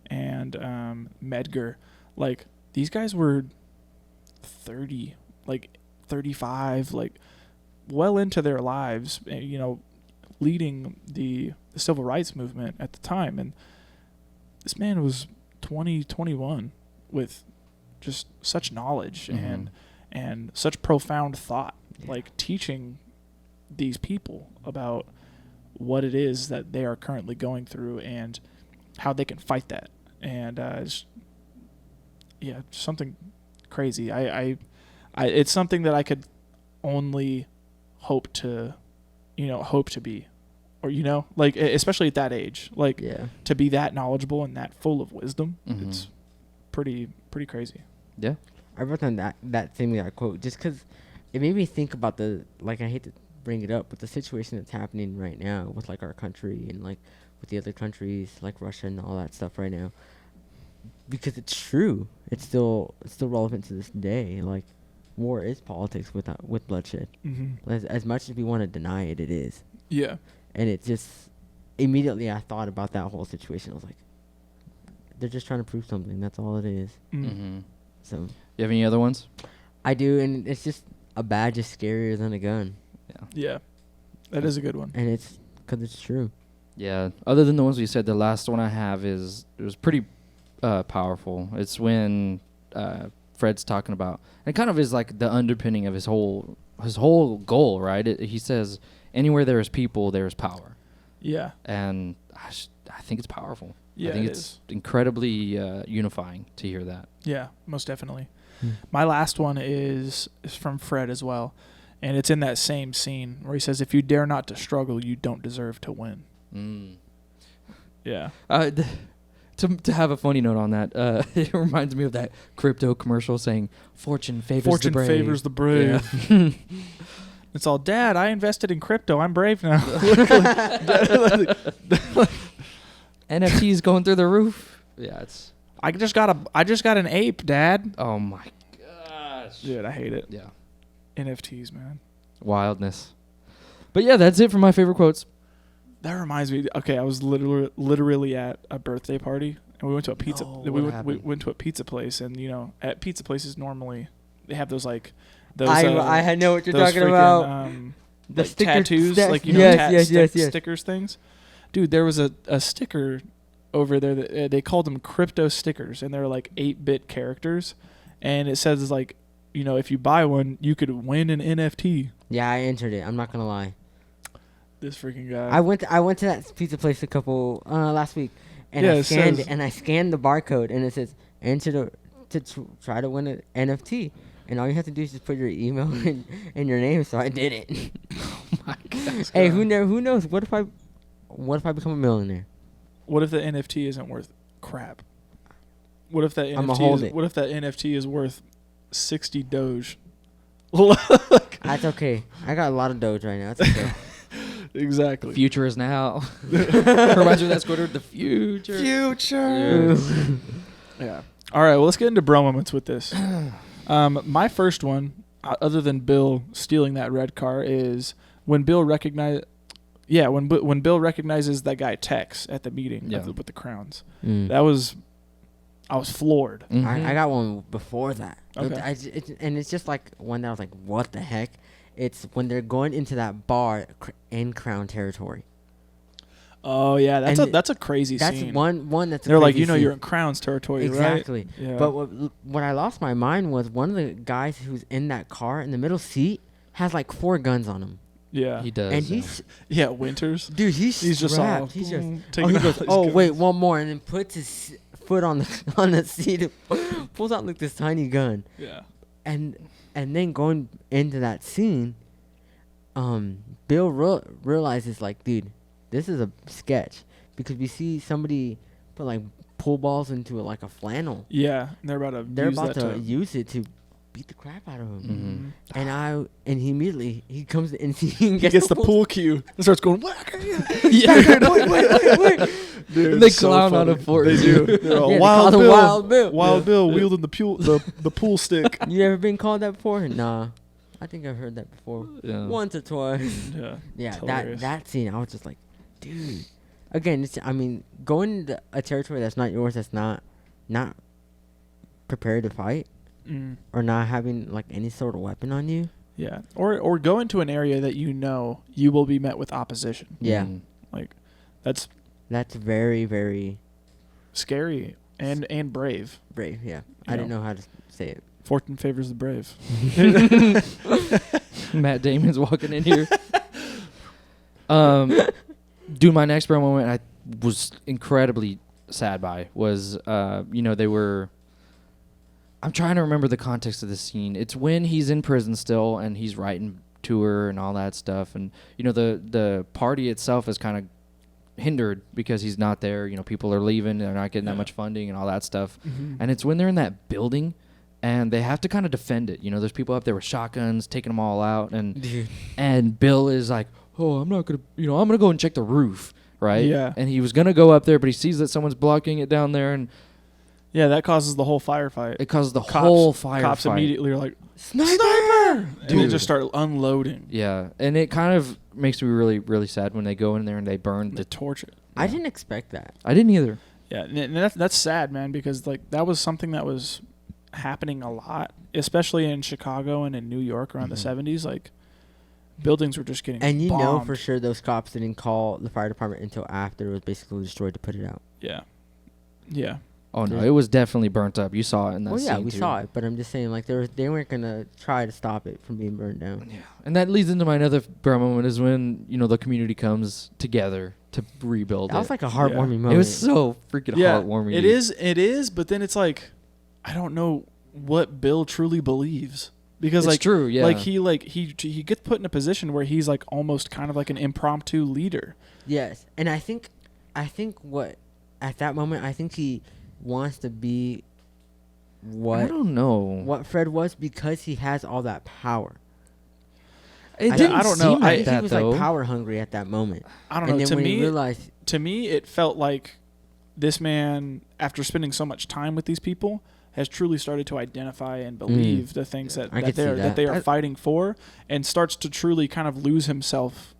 and Medgar. Like, these guys were 30, like 35, like well into their lives, leading the civil rights movement at the time. And this man was 20, 21 with just such knowledge and such profound thought, like teaching these people about what it is that they are currently going through and how they can fight that. And something crazy. I it's something that I could only hope to be, or like, especially at that age, like to be that knowledgeable and that full of wisdom. It's pretty crazy. Yeah, I wrote down that thing that quote just because it made me think about I hate to bring it up, but the situation that's happening right now with like our country and like with the other countries like Russia and all that stuff right now, because it's true. It's still relevant to this day. Like, war is politics with bloodshed. As much as we want to deny it, it is. Yeah. And it just immediately I thought about that whole situation. I was like, they're just trying to prove something. That's all it is. So, you have any other ones? I do, and it's just a badge is scarier than a gun. Yeah, that is a good one. And it's because it's true. Yeah. Other than the ones we said, the last one I have it was pretty powerful. It's when Fred's talking about, and it kind of is like the underpinning of his whole goal, right? He says, "Anywhere there is people, there is power." Yeah. And I think it's powerful. Yeah, I think it's incredibly unifying to hear that. Yeah, most definitely. My last one is from Fred as well, and it's in that same scene where he says, "If you dare not to struggle, you don't deserve to win." Yeah. To have a funny note on that, it reminds me of that crypto commercial saying, "Fortune favors the brave." Fortune favors the brave. Yeah. It's all, "Dad, I invested in crypto. I'm brave now." NFTs going through the roof. Yeah, it's. I just got an ape, Dad. Oh my gosh, dude, I hate it. Yeah, NFTs, man. Wildness. But yeah, that's it for my favorite quotes. That reminds me. Okay, I was literally at a birthday party, and we went to a pizza. We went to a pizza place, and at pizza places normally they have those like those. I know what you're talking about. The like tattoos, like yes, stickers things. Dude, there was a sticker over there that they called them crypto stickers, and they're like 8-bit characters, and it says like, if you buy one, you could win an NFT. Yeah, I entered it. I'm not gonna lie. This freaking guy. I went to that pizza place last week, and I scanned the barcode, and it says enter to try to win an NFT, and all you have to do is just put your email and your name. So I did it. Oh my gosh. Hey, who knows? What if I become a millionaire? What if the NFT isn't worth crap? What if that NFT is worth 60 Doge? That's okay. I got a lot of Doge right now. That's okay. Exactly. The future is now. Reminds me of that squatter. The future. Yeah. All right. Well, let's get into bro moments with this. My first one, other than Bill stealing that red car, is when Bill recognizes that guy Tex at the meeting with the crowns. I was floored. I got one before that. Okay. It's just like one that I was like, what the heck? It's when they're going into that bar in Crown territory. Oh yeah, that's a crazy scene. That's one that's. They're like, you're in Crown's territory, exactly. Right? Yeah. But what I lost my mind was one of the guys who's in that car in the middle seat has like 4 guns on him. Yeah, he does. And he's Winters. Dude, he's just all. He's just. He goes, wait, one more, and then puts his foot on the seat, and pulls out like this tiny gun. Yeah. And then going into that scene, Bill realizes like, dude, this is a sketch, because we see somebody put like pool balls into like a flannel. Yeah, they're about to use it to beat the crap out of him. And he immediately he comes and he gets the pool cue and starts going. Wait. Dude, and they clown on him for it. They do. Wild Bill wielding the pool stick. You ever been called that before? Nah. I think I've heard that before. Yeah. Once or twice. Yeah. That scene, I was just like, dude. Again, going to a territory that's not yours, that's not prepared to fight, or not having like any sort of weapon on you. Yeah. Or go into an area that you know you will be met with opposition. Yeah. Like that's very, very scary and brave. Brave, yeah. I didn't know how to say it. Fortune favors the brave. Matt Damon's walking in here. Dude, my next bro moment I was incredibly sad by was, they were... I'm trying to remember the context of the scene. It's when he's in prison still and he's writing to her and all that stuff. And, the party itself is kind of hindered because he's not there. People are leaving. They're not getting that much funding and all that stuff. Mm-hmm. And it's when they're in that building and they have to kind of defend it. There's people up there with shotguns taking them all out. And Bill is like, oh, I'm not going to, I'm going to go and check the roof. Right. Yeah. And he was going to go up there, but he sees that someone's blocking it down there. And yeah, that causes the whole firefight. It causes the whole firefight. Cops immediately are like, sniper! And they just start unloading. Yeah. And it kind of makes me really, really sad when they go in there and they burn. They torch it. Yeah. I didn't expect that. I didn't either. Yeah. And that's sad, man, because that was something that was happening a lot, especially in Chicago and in New York around the 70s. Like, buildings were just getting and bombed. For sure those cops didn't call the fire department until after it was basically destroyed to put it out. Yeah. Oh no, it was definitely burnt up. You saw it in that scene. Well, yeah, we saw it, but I'm just saying, like, they weren't gonna try to stop it from being burned down. Yeah, and that leads into my another bro moment is when the community comes together to rebuild. That was like a heartwarming moment. It was so freaking heartwarming. It is, but then it's like, I don't know what Bill truly believes. Because it's true, yeah. Like he gets put in a position where he's like almost kind of like an impromptu leader. Yes, and I think what at that moment I think he wants to be what I don't know what Fred was because he has all that power. I don't know. I think he was like power hungry at that moment. I don't know. To me, it felt like this man, after spending so much time with these people, has truly started to identify and believe the things that they are fighting for, and starts to truly kind of lose himself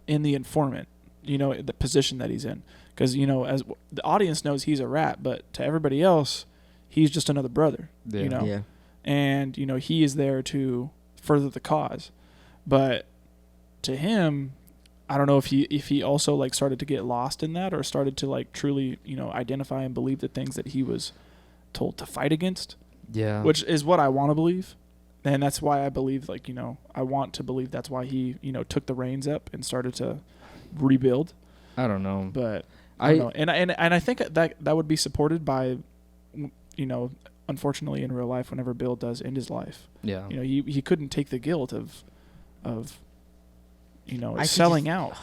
in the informant, the position that he's in. Because, as the audience knows he's a rat, but to everybody else, he's just another brother, Yeah. And, he is there to further the cause. But to him, I don't know if he also like started to get lost in that, or started to like truly, identify and believe the things that he was told to fight against. Yeah. Which is what I want to believe. And that's why I believe, like, I want to believe that's why he, took the reins up and started to rebuild. I don't know. But I don't know. And I think that would be supported by, unfortunately in real life, whenever Bill does end his life. Yeah. He couldn't take the guilt of selling out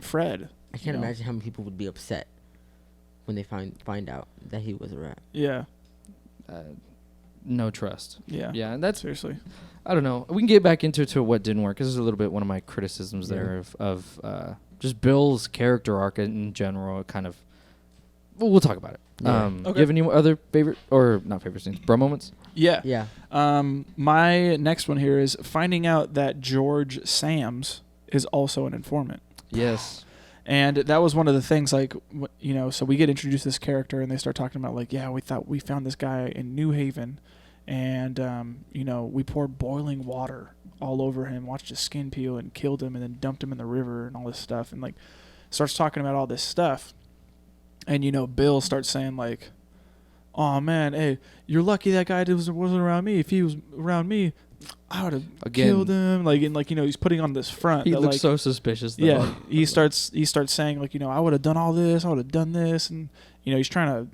Fred. I can't imagine how many people would be upset when they find out that he was a rat. Yeah. No trust. Yeah. Yeah, and that's seriously. I don't know. We can get back into what didn't work. This is a little bit one of my criticisms there of just Bill's character arc in general. Kind of. Well, we'll talk about it. Yeah. Do you have any other favorite or not favorite scenes? Bro moments? Yeah. Yeah. My next one here is finding out that George Sams is also an informant. Yes. And that was one of the things, like, so we get introduced to this character, and they start talking about, like, yeah, we thought we found this guy in New Haven, and, we poured boiling water all over him, watched his skin peel, and killed him, and then dumped him in the river and all this stuff, and, like, starts talking about all this stuff. And, Bill starts saying, like, oh, man, hey, you're lucky that guy wasn't around me. If he was around me, I would have killed him. Like, and he's putting on this front. He that, looks so suspicious, though. Yeah, he starts saying, like, I would have done all this. I would have done this. And, he's trying to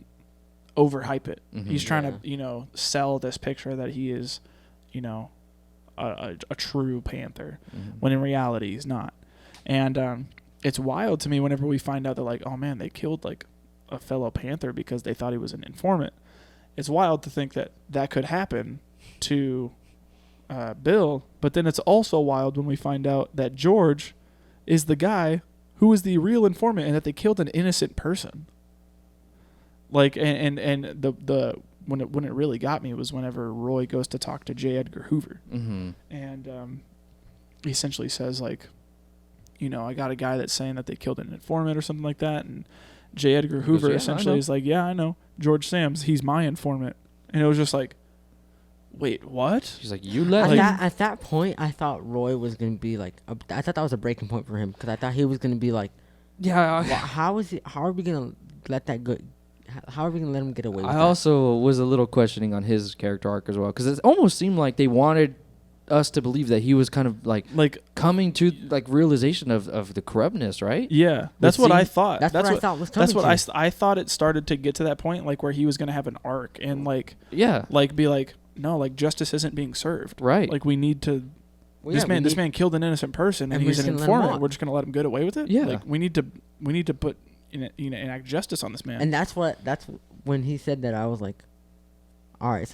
overhype it. Mm-hmm. He's trying to, sell this picture that he is, a true Panther, when in reality he's not. And it's wild to me whenever we find out that, like, oh, man, they killed, like, a fellow Panther because they thought he was an informant. It's wild to think that could happen to Bill, but then it's also wild when we find out that George is the guy who is the real informant and that they killed an innocent person. Like, and the when it really got me was whenever Roy goes to talk to J. Edgar Hoover, and he essentially says, like, you know, I got a guy that's saying that they killed an informant or something like that, and J. Edgar Hoover essentially is like, yeah, I know, George Sams, he's my informant. And it was just like, wait, what? He's like, you let him. At that point, I thought Roy was going to be like, I thought that was a breaking point for him, because I thought he was going to be like, yeah, how are we going to let that go? How are we going to let him get away with that? I also was a little questioning on his character arc as well, because it almost seemed like they wanted us to believe that he was kind of like coming to like realization of the corruptness, right? Yeah, that's what I thought. That's what I thought was coming. That's what I thought it started to get to that point, like where he was going to have an arc and like be like, no, like justice isn't being served, right? Like we need to. Well, this man killed an innocent person and he's an informant. We're just going to let him get away with it. Yeah, like we need to put enact justice on this man. And that's when he said that, I was like, all right,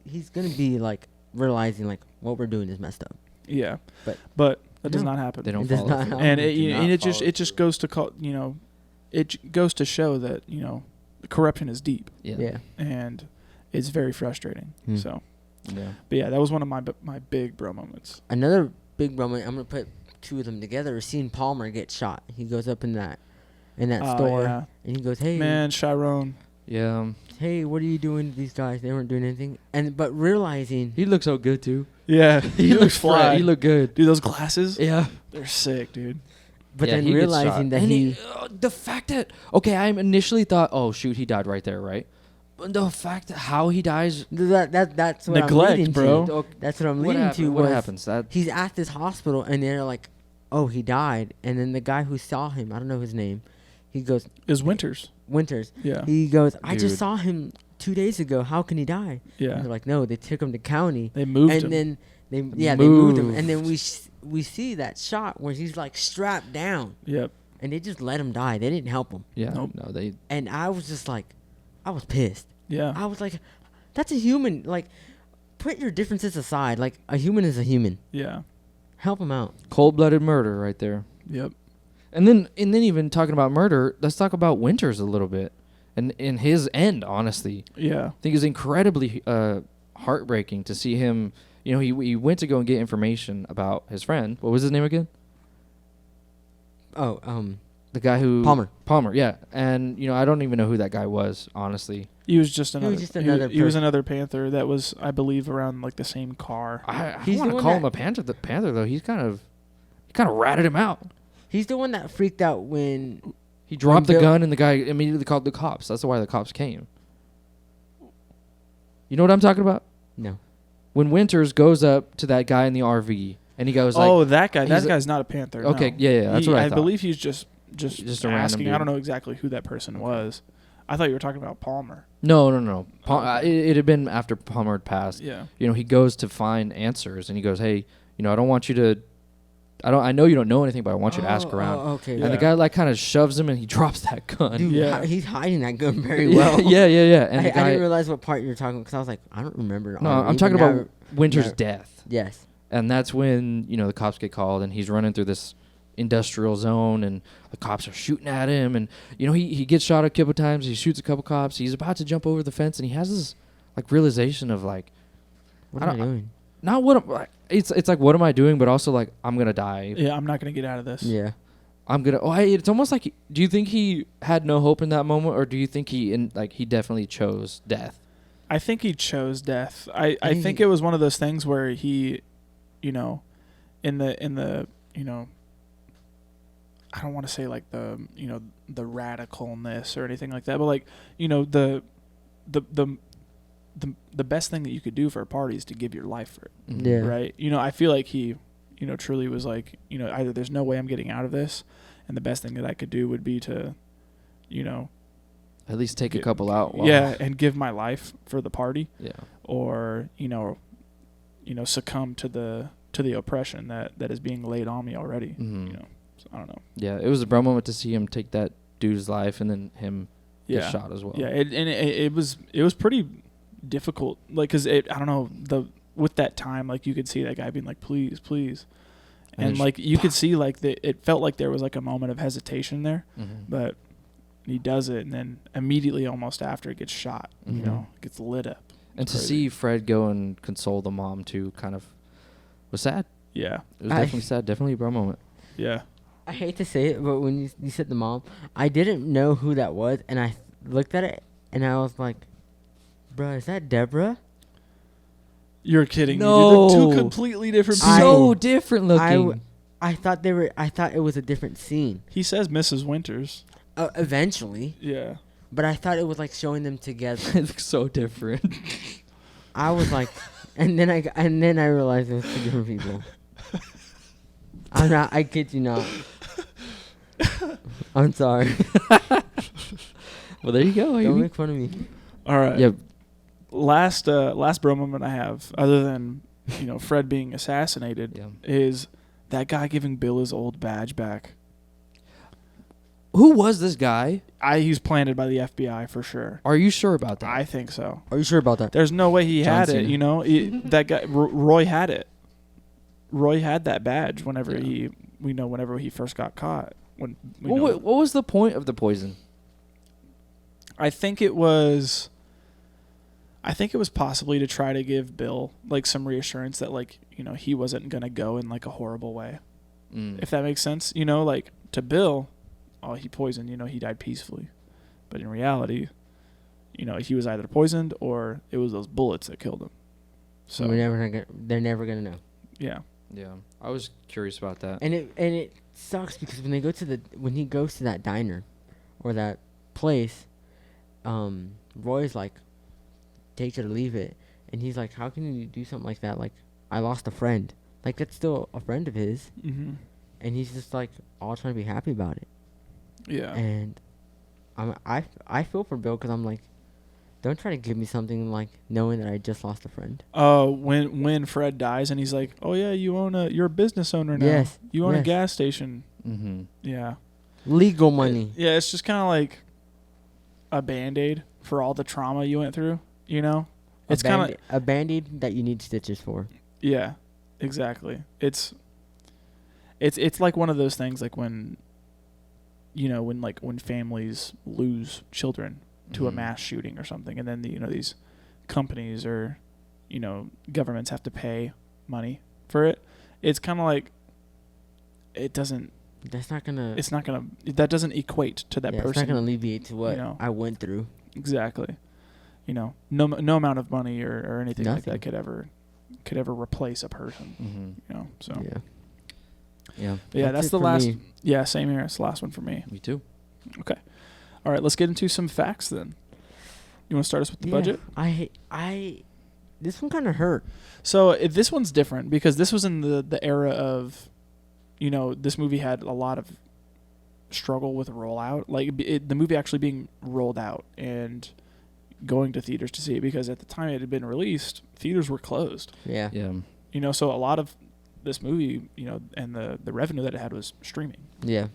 he's going to be like realizing like what we're doing is messed up. Yeah, but that does not happen. They don't follow through. And it just goes to it goes to show that, you know, corruption is deep. Yeah. And it's very frustrating. So, yeah. But yeah, that was one of my big bro moments. Another big bro moment, I'm gonna put two of them together, is seeing Palmer get shot. He goes up in that store and he goes, "Hey, man, Chiron." Yeah. Hey, what are you doing to these guys? They weren't doing anything. But realizing he looks so good too. Yeah, he looks fly. He looked good. Dude, those glasses. Yeah, they're sick, dude. But then realizing that the fact that I initially thought, oh shoot, he died right there, right? But the fact that how he dies, that's what neglect, I'm leading bro. To. That's what I'm leading to. What happens? He's at this hospital and they're like, oh, he died, and then the guy who saw him, I don't know his name, he goes, is Winters. Yeah. He goes, I just saw him 2 days ago. How can he die? Yeah. And they're like, no, they took him to county. They moved him. And then they moved him. And then we see that shot where he's like strapped down. Yep. And they just let him die. They didn't help him. Yeah. Nope. No, they. And I was just like, I was pissed. Yeah. I was like, that's a human. Like, put your differences aside. Like, a human is a human. Yeah. Help him out. Cold-blooded murder right there. Yep. And then even talking about murder, let's talk about Winters a little bit, and in his end, honestly. Yeah. I think it's incredibly heartbreaking to see him. You know, he went to go and get information about his friend. What was his name again? Oh, the guy who Palmer, yeah. And you know, I don't even know who that guy was, honestly. He was just another. He was another Panther that was, I believe, around like the same car. I don't want to call him a Panther. The Panther though, he kind of ratted him out. He's the one that freaked out when he dropped the gun and the guy immediately called the cops. That's why the cops came. You know what I'm talking about? No. When Winters goes up to that guy in the RV and he goes like, "Oh, that guy. That guy's not a Panther." Okay, no. yeah, that's what I thought. I believe he's just a asking. I don't know exactly who that person was. I thought you were talking about Palmer. No. It had been after Palmer had passed. Yeah. You know, he goes to find answers and he goes, "Hey, you know, I don't want you to. I know you don't know anything, but I want you to ask around." Okay. And the guy like kind of shoves him and he drops that gun. Dude, he's hiding that gun very well. Yeah. And I didn't realize what part you were talking about because I was like, I don't remember. No, I'm talking about Winter's death. Yes. And that's when, you know, the cops get called and he's running through this industrial zone and the cops are shooting at him. And, you know, he gets shot a couple times. He shoots a couple cops. He's about to jump over the fence and he has this, like, realization of, like, what am I doing? Not what it's like, what am I doing? But also, like, I'm going to die. Yeah, I'm not going to get out of this. Yeah. I'm going to... it's almost like... Do you think he had no hope in that moment? Or do you think he definitely chose death? I think he chose death. I think it was one of those things where he, you know, in the you know, I don't want to say like the, you know, the radicalness or anything like that, but like, you know, the best thing that you could do for a party is to give your life for it. Yeah. Right. You know, I feel like he, you know, truly was like, you know, either there's no way I'm getting out of this, and the best thing that I could do would be to, you know, at least take a couple out. And give my life for the party. Yeah. Or, you know, succumb to the oppression that is being laid on me already. Mm-hmm. You know, so I don't know. Yeah, it was a bro moment to see him take that dude's life and then him get shot as well. Yeah, it was pretty difficult. Like, cause I don't know, with that time, like you could see that guy being like, please, please. And like you could see like it felt like there was like a moment of hesitation there, but he does it, and then immediately almost after it gets shot, you know, gets lit up. And to see Fred go and console the mom too kind of was sad. Yeah. It was definitely sad. Definitely a bro moment. Yeah. I hate to say it, but when you said the mom, I didn't know who that was, and I looked at it, and I was like, bruh, is that Deborah? You're kidding No. me. They're two completely different people. So different looking. I thought it was a different scene. He says Mrs. Winters. Eventually. Yeah. But I thought it was like showing them together. It looks so different. I was like, and then I realized it was two different people. I kid you not. I'm sorry. Well, there you go. Don't make fun of me. All right. Yep. Last bro moment I have, other than Fred being assassinated, is that guy giving Bill his old badge back. Who was this guy? He's planted by the FBI for sure. Are you sure about that? I think so. Are you sure about that? There's no way he John had Cena. it. That guy, Roy had it. Roy had that badge whenever whenever he first got caught. What was the point of the poison? I think it was possibly to try to give Bill like some reassurance that he wasn't gonna go in like a horrible way. If that makes sense. Like to Bill, he poisoned, he died peacefully. But in reality, he was either poisoned or it was those bullets that killed him. So they're never gonna know. Yeah. Yeah. I was curious about that. And it sucks because when he goes to that diner or that place, Roy's like, take it or leave it. And he's like, how can you do something like that? Like, I lost a friend. Like, that's still a friend of his. Mm-hmm. And he's just like all trying to be happy about it. Yeah. And I feel for Bill because I'm like, don't try to give me something like knowing that I just lost a friend. When Fred dies and he's like, oh yeah, you're a business owner now. Yes. You own a gas station. Mm-hmm. Yeah. Legal money. Yeah, it's just kind of like a Band-Aid for all the trauma you went through, It's kind of a Band-Aid that you need stitches for. Yeah, exactly. It's like one of those things like when families lose children to a mass shooting or something, and then these companies or governments have to pay money for it. It's kind of like that doesn't equate to that person. It's not gonna alleviate to what I went through. Exactly. No amount of money or anything Nothing. like that could ever replace a person. Mm-hmm. So yeah. But yeah, that's the last. Me. Yeah, same here. It's the last one for me. Me too. Okay. All right, let's get into some facts then. You want to start us with the budget? This one kind of hurt. So this one's different because this was in the era of, this movie had a lot of struggle with rollout. Like the movie actually being rolled out and going to theaters to see it, because at the time it had been released, theaters were closed. Yeah. Yeah. So a lot of this movie, and the revenue that it had was streaming. Yeah.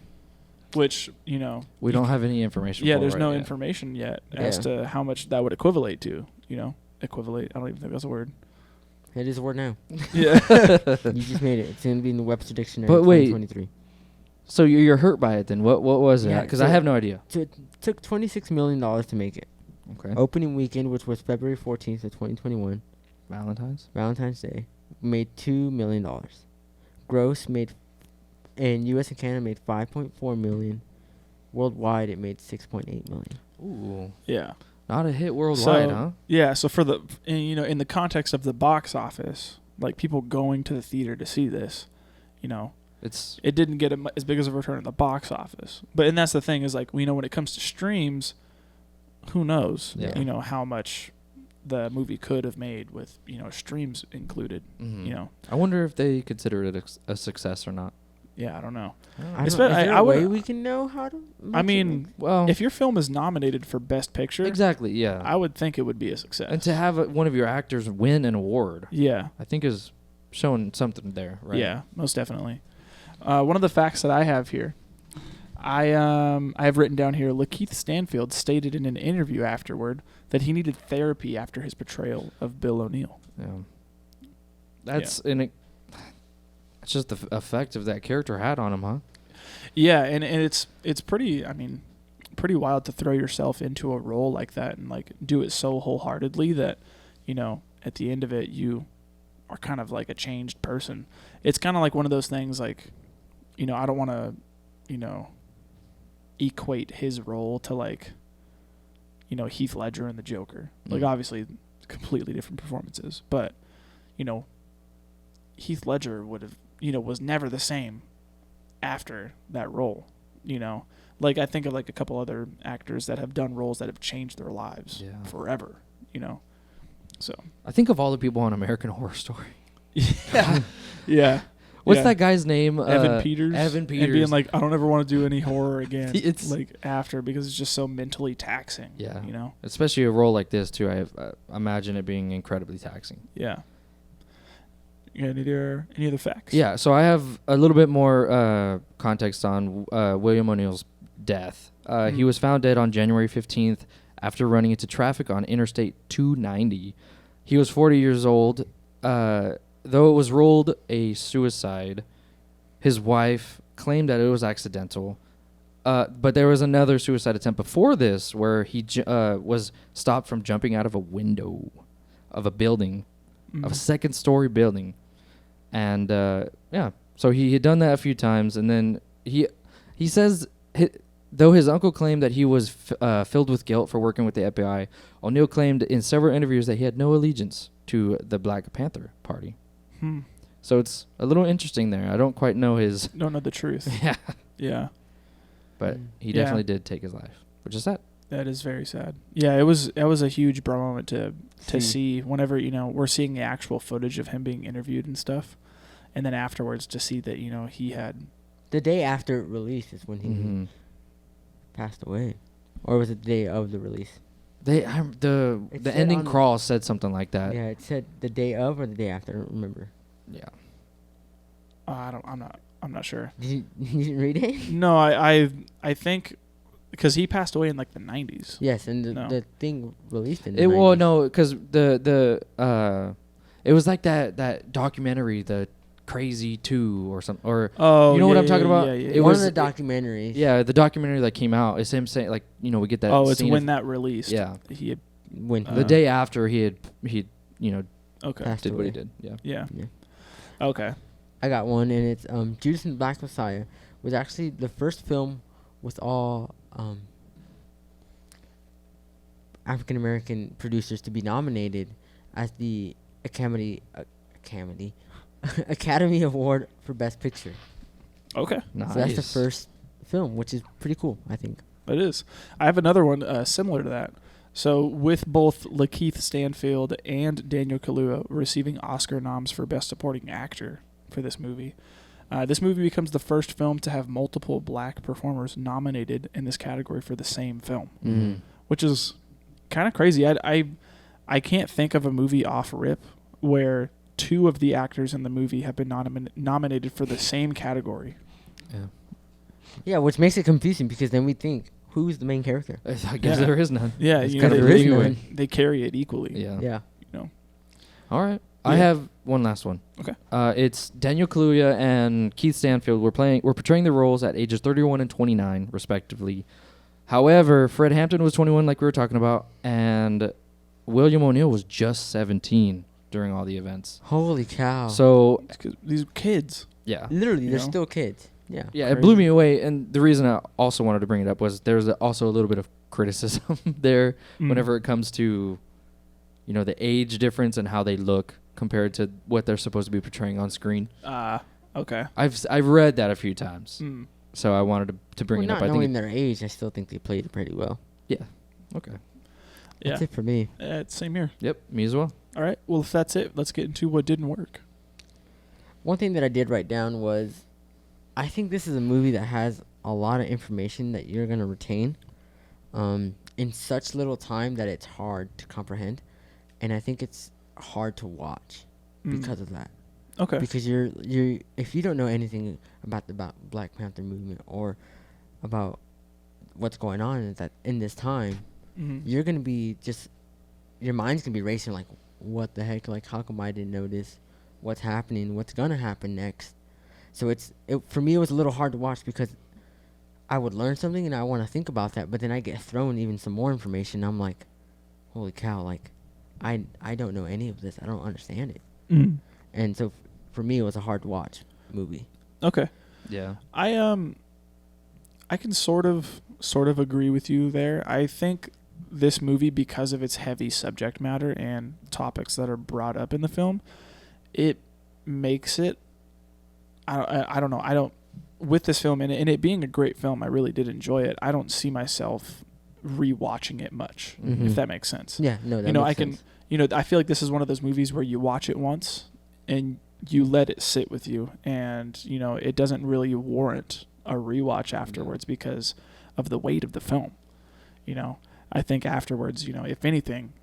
Which, we don't have any information. Yeah, there's no information yet as to how much that would equate to. Equivalent. I don't even think that's a word. It is a word now. Yeah. You just made it. It's going to be in the Webster Dictionary. But wait. 2023. So you're hurt by it then? What was that? Because I have no idea. So it took $26 million to make it. Okay. Opening weekend, which was February 14th of 2021. Valentine's Day, made $2 million. Gross made, in U.S. and Canada, made $5.4 million. Worldwide, it made $6.8 million. Ooh. Yeah. Not a hit worldwide, huh? Yeah. So for in the context of the box office, like people going to the theater to see this, it didn't get as big as a return in the box office. And that's the thing is like, when it comes to streams, who knows, how much the movie could have made with, streams included, I wonder if they consider it a success or not. Yeah, I don't know. Is there a way we can know how to? Well, if your film is nominated for Best Picture, exactly, yeah, I would think it would be a success. And to have one of your actors win an award, yeah, I think is showing something there, right? Yeah, most definitely. One of the facts that I have here, I have written down here. Lakeith Stanfield stated in an interview afterward that he needed therapy after his portrayal of Bill O'Neill. Yeah. It's just the effect of that character had on him, huh? Yeah, and it's pretty. I mean, pretty wild to throw yourself into a role like that and like do it so wholeheartedly that, at the end of it you are kind of like a changed person. It's kind of like one of those things like, I don't want to, equate his role to like, Heath Ledger and the Joker. Like obviously completely different performances, but Heath Ledger would have, was never the same after that role, like I think of like a couple other actors that have done roles that have changed their lives forever, so I think of all the people on American Horror Story. Yeah. What's that guy's name? Evan Peters. And being like, I don't ever want to do any horror again. It's like after, because it's just so mentally taxing. Yeah. Especially a role like this too. I imagine it being incredibly taxing. Yeah. You got any other facts? Yeah. So I have a little bit more context on William O'Neill's death. He was found dead on January 15th after running into traffic on Interstate 290. He was 40 years old. Though it was ruled a suicide, his wife claimed that it was accidental. But there was another suicide attempt before this where he was stopped from jumping out of a window of a building, of a second-story building. And, so he had done that a few times. And then he says, though his uncle claimed that he was filled with guilt for working with the FBI, O'Neill claimed in several interviews that he had no allegiance to the Black Panther Party. So it's a little interesting there. I don't quite know Don't know the truth. Yeah. Yeah. But he definitely did take his life, which is sad. That is very sad. Yeah, it was a huge moment to see whenever, we're seeing the actual footage of him being interviewed and stuff. And then afterwards to see that, he had... The day after release is when he passed away. Or was it the day of the release? The ending crawl said something like that. Yeah, it said the day of or the day after. I don't remember. Yeah. I'm not sure. You didn't read it? No, I think because he passed away in like the 90s. Yes, and the thing released in the 90s. Well, no, because it was like that documentary, the Crazy 2 or something, or what I'm talking about? Yeah. It was one of the documentaries. Yeah, the documentary that came out is him saying like, we get that. Oh, it's when that released. Yeah, he had the day after he okay did what he did. Yeah. Okay. I got one, and it's Judas and the Black Messiah was actually the first film with all African American producers to be nominated as the Academy Award for Best Picture. Okay. Nice. So that's the first film, which is pretty cool, I think. It is. I have another one similar to that. So with both Lakeith Stanfield and Daniel Kaluuya receiving Oscar noms for Best Supporting Actor for this movie becomes the first film to have multiple black performers nominated in this category for the same film, which is kind of crazy. I can't think of a movie off rip where two of the actors in the movie have been nominated for the same category. Yeah, which makes it confusing because then we think, who's the main character? I guess there is none. Yeah, they carry it equally. Yeah. All right. I have one last one. Okay. It's Daniel Kaluuya and Keith Stanfield. We're portraying the roles at ages 31 and 29, respectively. However, Fred Hampton was 21, like we were talking about, and William O'Neill was just 17 during all the events. Holy cow! So these kids, literally, they're still kids. Yeah. Yeah, crazy. It blew me away, and the reason I also wanted to bring it up was there's also a little bit of criticism there whenever it comes to, the age difference and how they look compared to what they're supposed to be portraying on screen. Okay. I've read that a few times, so I wanted to bring it up. Not knowing their age, I still think they played it pretty well. Yeah. Okay. That's it for me. Same here. Yep, me as well. All right. Well, if that's it, let's get into what didn't work. One thing that I did write down was, I think this is a movie that has a lot of information that you're gonna retain, in such little time that it's hard to comprehend, and I think it's hard to watch because of that. Okay. Because you're if you don't know anything about the Black Panther movement or about what's going on in this time, you're gonna be your mind's gonna be racing like, what the heck? Like, how come I didn't know this? what's happening, what's gonna happen next. So for me, it was a little hard to watch because I would learn something and I want to think about that, but then I get thrown even some more information. I'm like, holy cow! Like, I don't know any of this. I don't understand it. Mm. And so for me, it was a hard to watch movie. Okay. Yeah. I can sort of agree with you there. I think this movie, because of its heavy subject matter and topics that are brought up in the film, it makes it. I don't know. With this film and it being a great film, I really did enjoy it. I don't see myself rewatching it much, if that makes sense. Yeah, no, that makes sense. I feel like this is one of those movies where you watch it once and you let it sit with you, and it doesn't really warrant a rewatch afterwards because of the weight of the film. I think afterwards, if anything,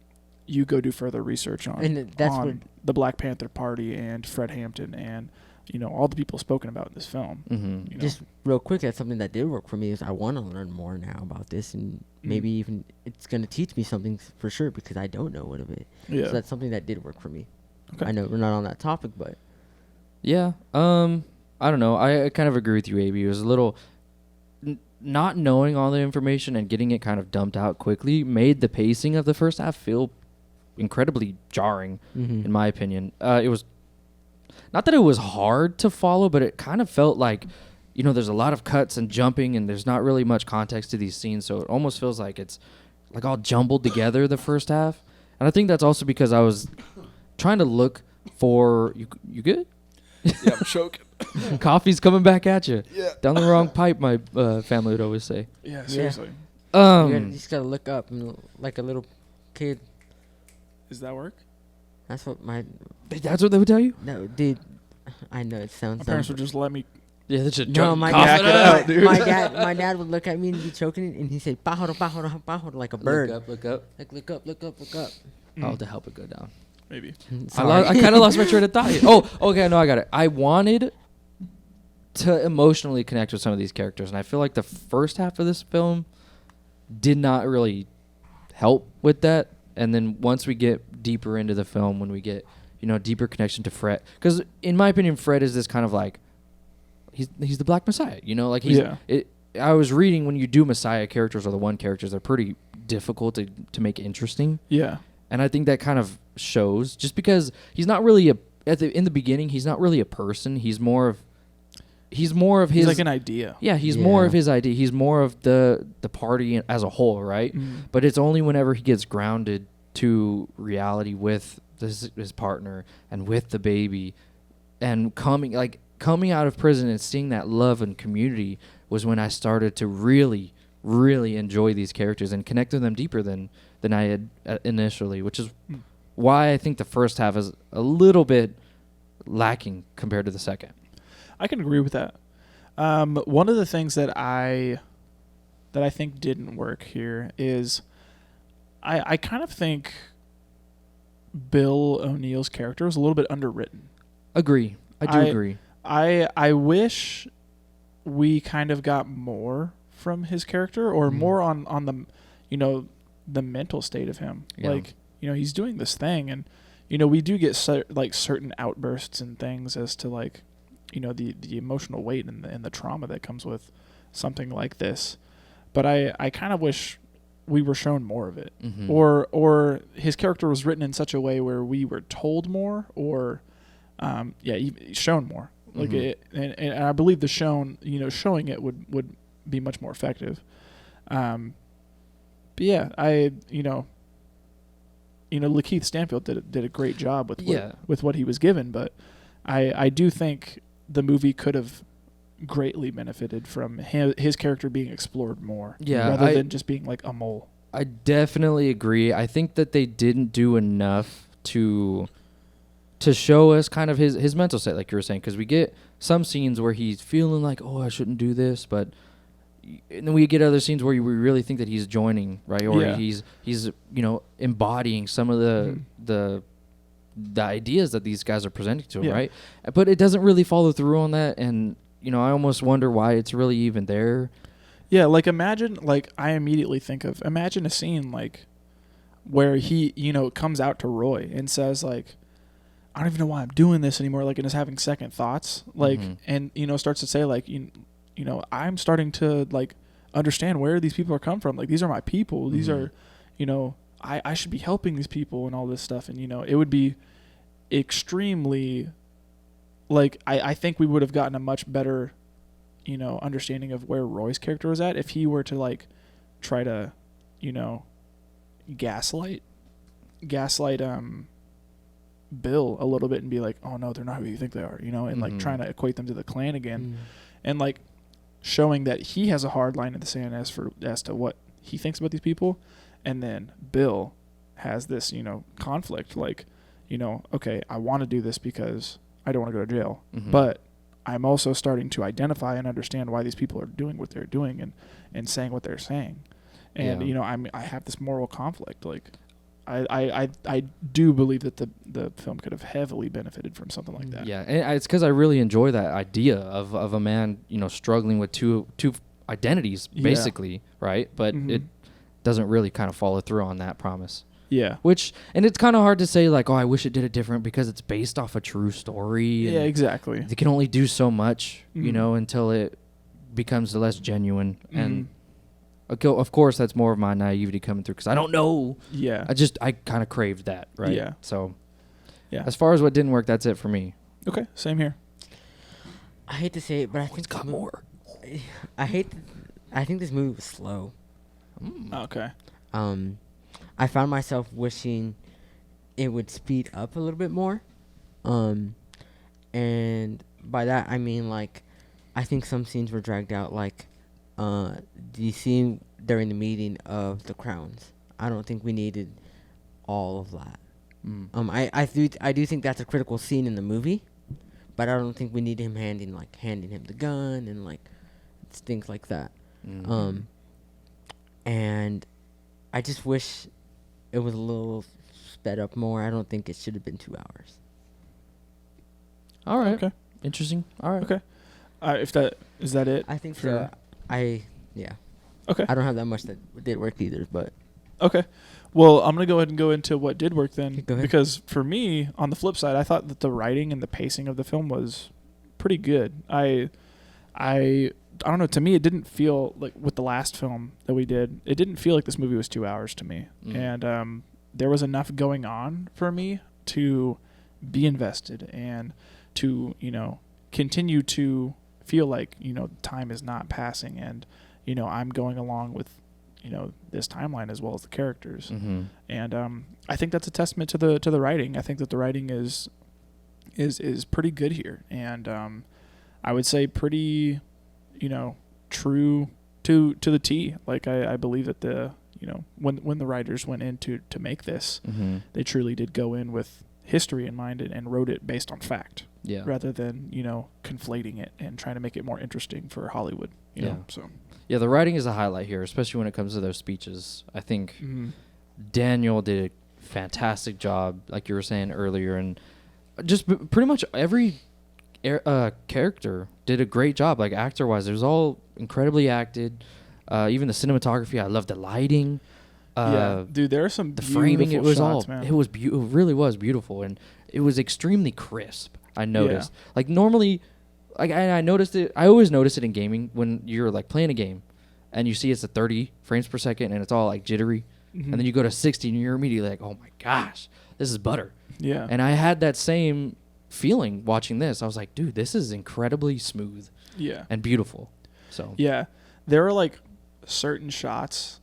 you go do further research on the Black Panther Party and Fred Hampton and all the people spoken about in this film. Mm-hmm. Just real quick, that's something that did work for me. Is I want to learn more now about this, and maybe even it's going to teach me something for sure because I don't know what of it. Yeah. So that's something that did work for me. Okay. I know we're not on that topic, but yeah. I don't know. I kind of agree with you, AB. It was a little not knowing all the information and getting it kind of dumped out quickly made the pacing of the first half feel incredibly jarring, in my opinion. It was not that it was hard to follow, but it kind of felt like, there's a lot of cuts and jumping and there's not really much context to these scenes. So it almost feels like it's like all jumbled together the first half. And I think that's also because I was trying to look for, you good? Yeah, I'm choking. Coffee's coming back at you. Yeah. Down the wrong pipe, my family would always say. Yeah, seriously. You just gotta look up and like a little kid. Does that work? That's what they would tell you? No, dude. I know it sounds. My parents would just let me. Yeah, that's just my dad would look at me and be choking, and he said "pájaro, pájaro, pájaro," like a bird. Look up. Like look up. Oh, to help it go down. Maybe. I kind of lost my train of thought. Oh, okay, no, I got it. I wanted to emotionally connect with some of these characters, and I feel like the first half of this film did not really help with that. And then once we get deeper into the film, when we get, deeper connection to Fred, because in my opinion, Fred is this kind of like, he's the Black Messiah, I was reading when you do Messiah characters or the one characters, they're pretty difficult to make interesting. Yeah. And I think that kind of shows, just because he's not really in the beginning, he's not really a person. He's more of his. He's like an idea. Yeah, he's more of his idea. He's more of the party as a whole, right? But it's only whenever he gets grounded to reality with his partner and with the baby, and coming out of prison and seeing that love and community was when I started to really, really enjoy these characters and connect with them deeper than I had initially, which is why I think the first half is a little bit lacking compared to the second. I can agree with that. One of the things that I think didn't work here is I kind of think Bill O'Neill's character was a little bit underwritten. Agree. I do agree. I wish we kind of got more from his character or more on the the mental state of him. Yeah. Like, he's doing this thing, and we do get certain outbursts and things as to the emotional weight and the trauma that comes with something like this. But I kind of wish we were shown more of it, or his character was written in such a way where we were told more, or shown more. Like and I believe the showing it would be much more effective. But yeah, Lakeith Stanfield did a great job with what he was given, but I do think the movie could have greatly benefited from his character being explored more, rather than just being like a mole. I definitely agree. I think that they didn't do enough to show us kind of his mental state, like you were saying, because we get some scenes where he's feeling like, oh, I shouldn't do this, and then we get other scenes where we really think that he's joining, right, or he's embodying some of the ideas that these guys are presenting to him, right? But it doesn't really follow through on that, and I almost wonder why it's really even there. Yeah, I immediately think of a scene where he comes out to Roy and says I don't even know why I'm doing this anymore, like, and is having second thoughts, like, and, you know, starts to say, like, you know, I'm starting to, like, understand where these people are come from. Like, these are my people. These are, you know, I should be helping these people and all this stuff. And, you know, it would be extremely, like, I think we would have gotten a much better, you know, understanding of where Roy's character was at if he were to, like, try to, you know, gaslight Bill a little bit and be like, oh no, they're not who you think they are, you know, and like trying to equate them to the Klan again, and like showing that he has a hard line in the sand as to what he thinks about these people, and then Bill has this, you know, conflict, like, you know, okay, I want to do this because I don't want to go to jail, but I'm also starting to identify and understand why these people are doing what they're doing and saying what they're saying, and you know, I have this moral conflict, like. I do believe that the film could have heavily benefited from something like that. Yeah, and it's because I really enjoy that idea of a man, you know, struggling with two identities, basically, right? But it doesn't really kind of follow through on that promise. Yeah. And it's kind of hard to say, like, oh, I wish it did it different because it's based off a true story. Yeah, exactly. They can only do so much, you know, until it becomes less genuine. And of course, that's more of my naivety coming through because I don't know. Yeah. I kind of craved that, right? Yeah. So, yeah. As far as what didn't work, that's it for me. Okay, same here. I hate to say it, but I think it's got more. I think this movie was slow. Okay. I found myself wishing it would speed up a little bit more. And by that I mean, like, I think some scenes were dragged out, like the scene during the meeting of the crowns. I don't think we needed all of that. I do think that's a critical scene in the movie, but I don't think we need him handing him the gun and like things like that. And I just wish it was a little sped up more. I don't think it should have been 2 hours. All right. Okay. Interesting. All right. Okay. Is that it? I think so. Yeah. Okay. I don't have that much that did work either, but. Okay. Well, I'm going to go ahead and go into what did work then. Go ahead. Because for me, on the flip side, I thought that the writing and the pacing of the film was pretty good. I don't know, to me it didn't feel like, with the last film that we did, it didn't feel like this movie was 2 hours to me. And there was enough going on for me to be invested and to, you know, continue to feel like, you know, time is not passing and, you know, I'm going along with, you know, this timeline as well as the characters. And I think that's a testament to the writing. I think that the writing is pretty good here, and I would say pretty, you know, true to the T. Like I believe that the, you know, when the writers went in to make this, they truly did go in with history in mind and wrote it based on fact. Yeah. Rather than, you know, conflating it and trying to make it more interesting for Hollywood. You know? So. Yeah, the writing is a highlight here, especially when it comes to those speeches. I think Daniel did a fantastic job, like you were saying earlier, and just pretty much every character did a great job, like actor-wise. It was all incredibly acted. Even the cinematography, I love the lighting. Yeah, dude, there are some the framing. It was shots, man. It was it really was beautiful, and it was extremely crisp. I noticed, like normally, like I noticed it. I always notice it in gaming when you're like playing a game, and you see it's at 30 frames per second, and it's all like jittery, and then you go to 60, and you're immediately like, oh my gosh, this is butter. Yeah. And I had that same feeling watching this. I was like, dude, this is incredibly smooth. Yeah. And beautiful. So. Yeah, there are like certain shots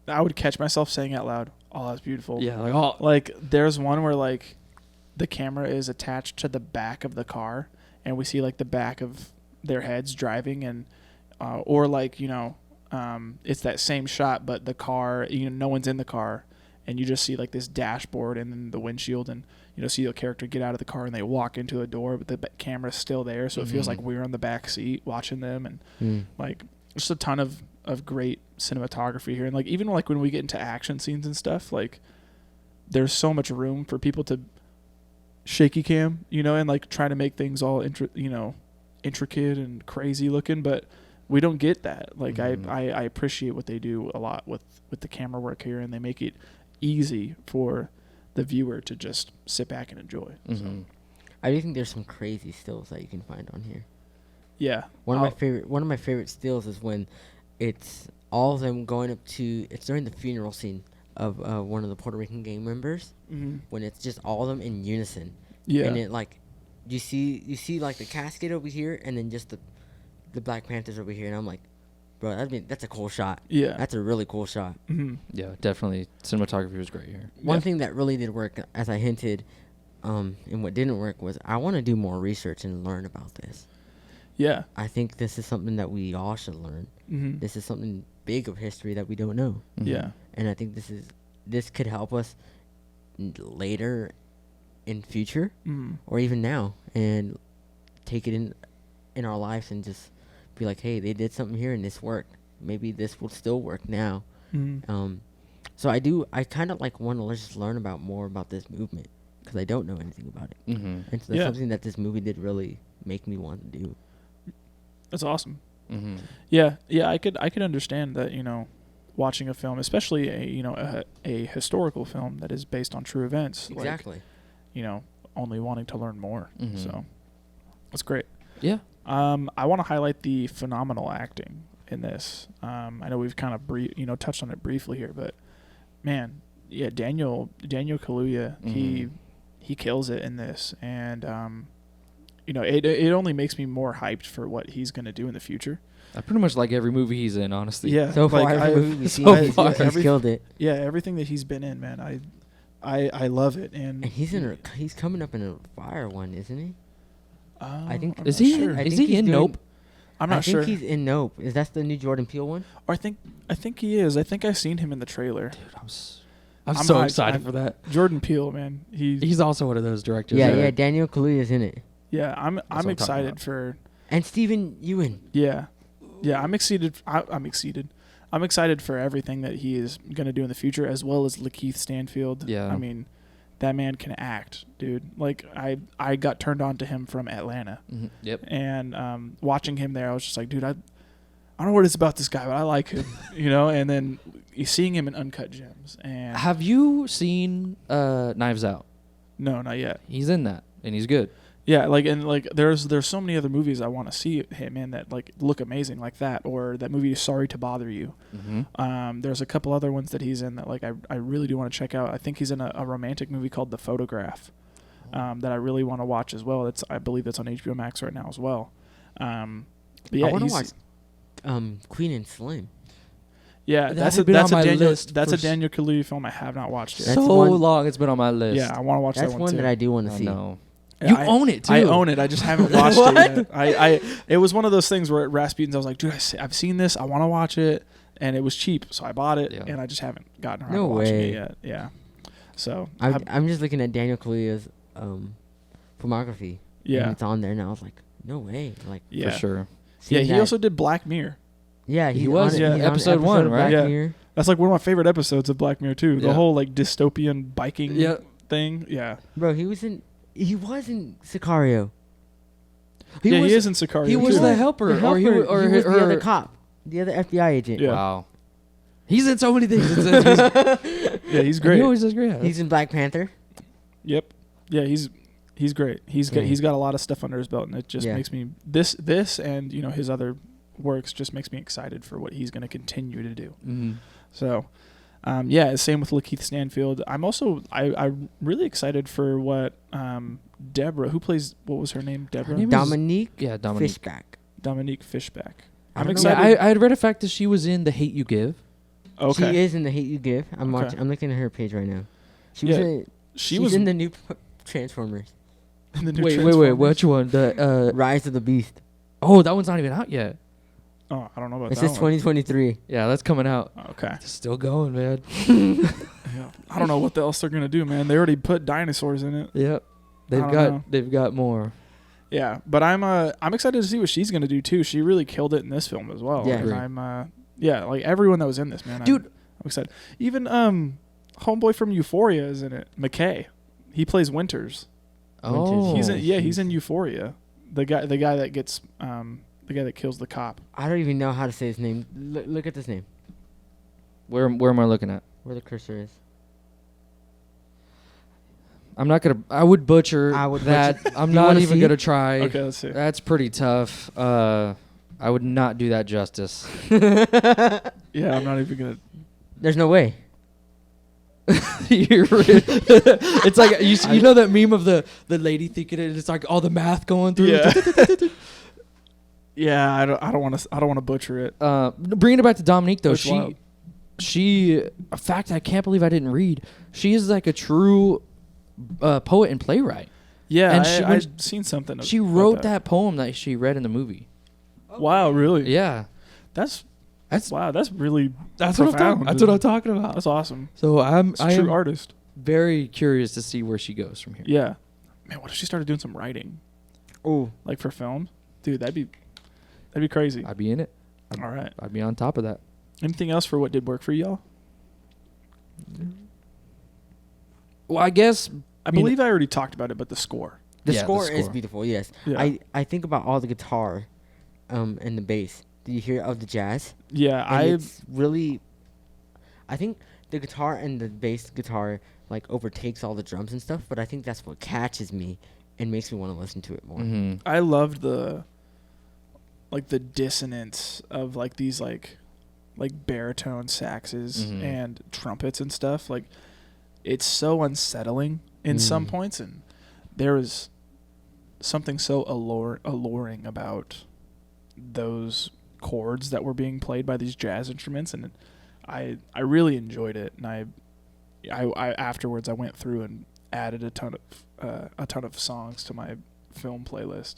I would catch myself saying out loud, "Oh, that's beautiful." Yeah, like there's one where like the camera is attached to the back of the car, and we see like the back of their heads driving, and or like, you know, it's that same shot, but the car, you know, no one's in the car, and you just see like this dashboard and then the windshield, and you know, see a character get out of the car and they walk into a door, but the camera's still there, so it feels like we're on the back seat watching them, and like just a ton of great cinematography here. And like even like when we get into action scenes and stuff, like there's so much room for people to shaky cam, you know, and like try to make things all intricate and crazy looking, but we don't get that. Like I appreciate what they do a lot with the camera work here, and they make it easy for the viewer to just sit back and enjoy. Mm-hmm. So, I do think there's some crazy stills that you can find on here. yeah. One of my favorite stills is when it's all of them going up to. It's during the funeral scene of one of the Puerto Rican gang members. Mm-hmm. When it's just all of them in unison. Yeah. And it like, you see like the casket over here, and then just the Black Panthers over here, and I'm like, bro, that's a cool shot. Yeah. That's a really cool shot. Mm-hmm. Yeah, definitely. Cinematography was great here. One thing that really did work, as I hinted, and what didn't work was I want to do more research and learn about this. Yeah. I think this is something that we all should learn. Mm-hmm. This is something big of history that we don't know. Mm-hmm. Yeah. And I think this could help us later in future or even now, and take it in our lives and just be like, hey, they did something here and this worked. Maybe this will still work now. Mm-hmm. So I kind of like want to just learn more about this movement, because I don't know anything about it. Mm-hmm. And so that's something that this movie did really make me want to do. That's awesome. Mm-hmm. Yeah. I could understand that, watching a film, especially a historical film that is based on true events. Exactly. Like, only wanting to learn more. Mm-hmm. So that's great. Yeah. I want to highlight the phenomenal acting in this. I know we've kind of touched on it briefly here, but man, yeah, Daniel Kaluuya, he kills it in this, and it only makes me more hyped for what he's gonna do in the future. I pretty much like every movie he's in, honestly. Yeah, So far, every movie we've seen, he's killed it. Yeah, everything that he's been in, man, I love it, and he's coming up in a fire one, isn't he? I think is he sure. I is think he he's in doing- Nope? I'm not sure. I think he's in Nope. Is that the new Jordan Peele one? Or I think he is. I think I've seen him in the trailer. Dude, I'm so hyped. excited for that. Jordan Peele, man, He's also one of those directors. Yeah, Daniel Kaluuya's in it. yeah. I'm what I'm talking excited about. for. And Stephen Ewan. Yeah. I'm excited. I'm excited. I'm excited for everything that he is going to do in the future, as well as Lakeith Stanfield. Yeah. I mean, that man can act, dude. Like, I got turned on to him from Atlanta. Mm-hmm. Yep. And watching him there, I was just like, dude, I don't know what it's about this guy, but I like him, And then you seeing him in Uncut Gems. And Have you seen Knives Out? no, not yet. He's in that, and he's good. Yeah, there's so many other movies I want to see him in that look amazing, like that, or that movie Sorry to Bother You. Mm-hmm. There's a couple other ones that he's in that I really do want to check out. I think he's in a romantic movie called The Photograph that I really want to watch as well. I believe that's on HBO Max right now as well. But yeah, I want to watch Queen and Slim. Yeah, That's a Daniel Kaluuya film I have not watched yet. That's So one- long it's been on my list. Yeah, I want to watch That's that one too. that I do want to I see. know. Yeah, You own it too. I own it. I just haven't watched it yet. It was one of those things where at Rasputin's I was like, dude, I've seen this. I want to watch it, and it was cheap, so I bought it, and I just haven't gotten around to watching it yet. Yeah. So I'm just looking at Daniel Kaluuya's filmography. Yeah. And it's on there, and I was like, no way. Like, yeah. For sure. Yeah, seeing he that- also did Black Mirror. Yeah, He was, on it. yeah, He's on episode 1, of right? Black Yeah. Mirror. That's one of my favorite episodes of Black Mirror too. The Yeah. whole dystopian biking thing. Yeah. Bro, he was in Sicario. He is in Sicario. He was too. the helper, The he was the her- other cop, the other FBI agent. Yeah. Wow. He's in so many things. Yeah, he's great. He always does great. He's in Black Panther. Yep. Yeah, he's great. He's got a lot of stuff under his belt, and it just makes me this and his other works just makes me excited for what he's going to continue to do. Mm-hmm. So, same with Lakeith Stanfield. I'm really excited for what Deborah, who plays, what was her name? Deborah? Her name is- Dominique Dominique. Fishback. Dominique Fishback. I I'm don't know. excited. I had read a fact that she was in The Hate You Give. Okay. She is in The Hate You Give. I'm Okay. watching. I'm looking at her page right now. She She's was in the new Transformers. in the new Wait, Transformers. which one? The Rise of the Beast. oh, that one's not even out yet. Oh, I don't know about It that says one. 2023. Yeah, that's coming out. Okay. It's still going, man. Yeah. I don't know what else they're gonna do, man. They already put dinosaurs in it. Yep. I don't know. They've got more. Yeah, but I'm excited to see what she's gonna do too. She really killed it in this film as well. Yeah. And Agree. I'm like everyone that was in this, man. Dude. I'm excited. Even homeboy from Euphoria is in it. McKay. He plays Winters. Oh. He's in Euphoria. The guy that gets the guy that kills the cop. I don't even know how to say his name. Look at this name. Where am I looking at? Where the cursor is. I would butcher that. I'm not even gonna try. Okay, let's see. That's pretty tough. I would not do that justice. Yeah, I'm not even gonna. There's no way. It's like you know that meme of the lady thinking it's like all the math going through. Yeah. Yeah, I don't want to butcher it. Bringing it back to Dominique though, Wild. she a fact I can't believe I didn't read. She is like a true poet and playwright. Yeah, and I've seen something. She wrote that poem that she read in the movie. Wow, really? Yeah, That's what profound. That's what I'm talking about. That's awesome. So I a true am artist. very curious to see where she goes from here. Yeah, man. What if she started doing some writing? Oh, Like for film, dude. That'd be crazy. I'd be in it. All right. I'd be on top of that. Anything else for what did work for y'all? Well, I guess I believe I already talked about it, but the score. the Yeah, score is beautiful. Yes, Yeah. I think about all the guitar, and the bass. Do you hear of the jazz? Yeah, And it's really. I think the guitar and the bass guitar like overtakes all the drums and stuff, but I think that's what catches me and makes me want to listen to it more. Mm-hmm. I loved the dissonance of like these like baritone saxes Mhm. and trumpets and stuff. Like it's so unsettling in some points, and there was something so alluring about those chords that were being played by these jazz instruments, and I really enjoyed it. And I afterwards I went through and added a ton of songs to my film playlist.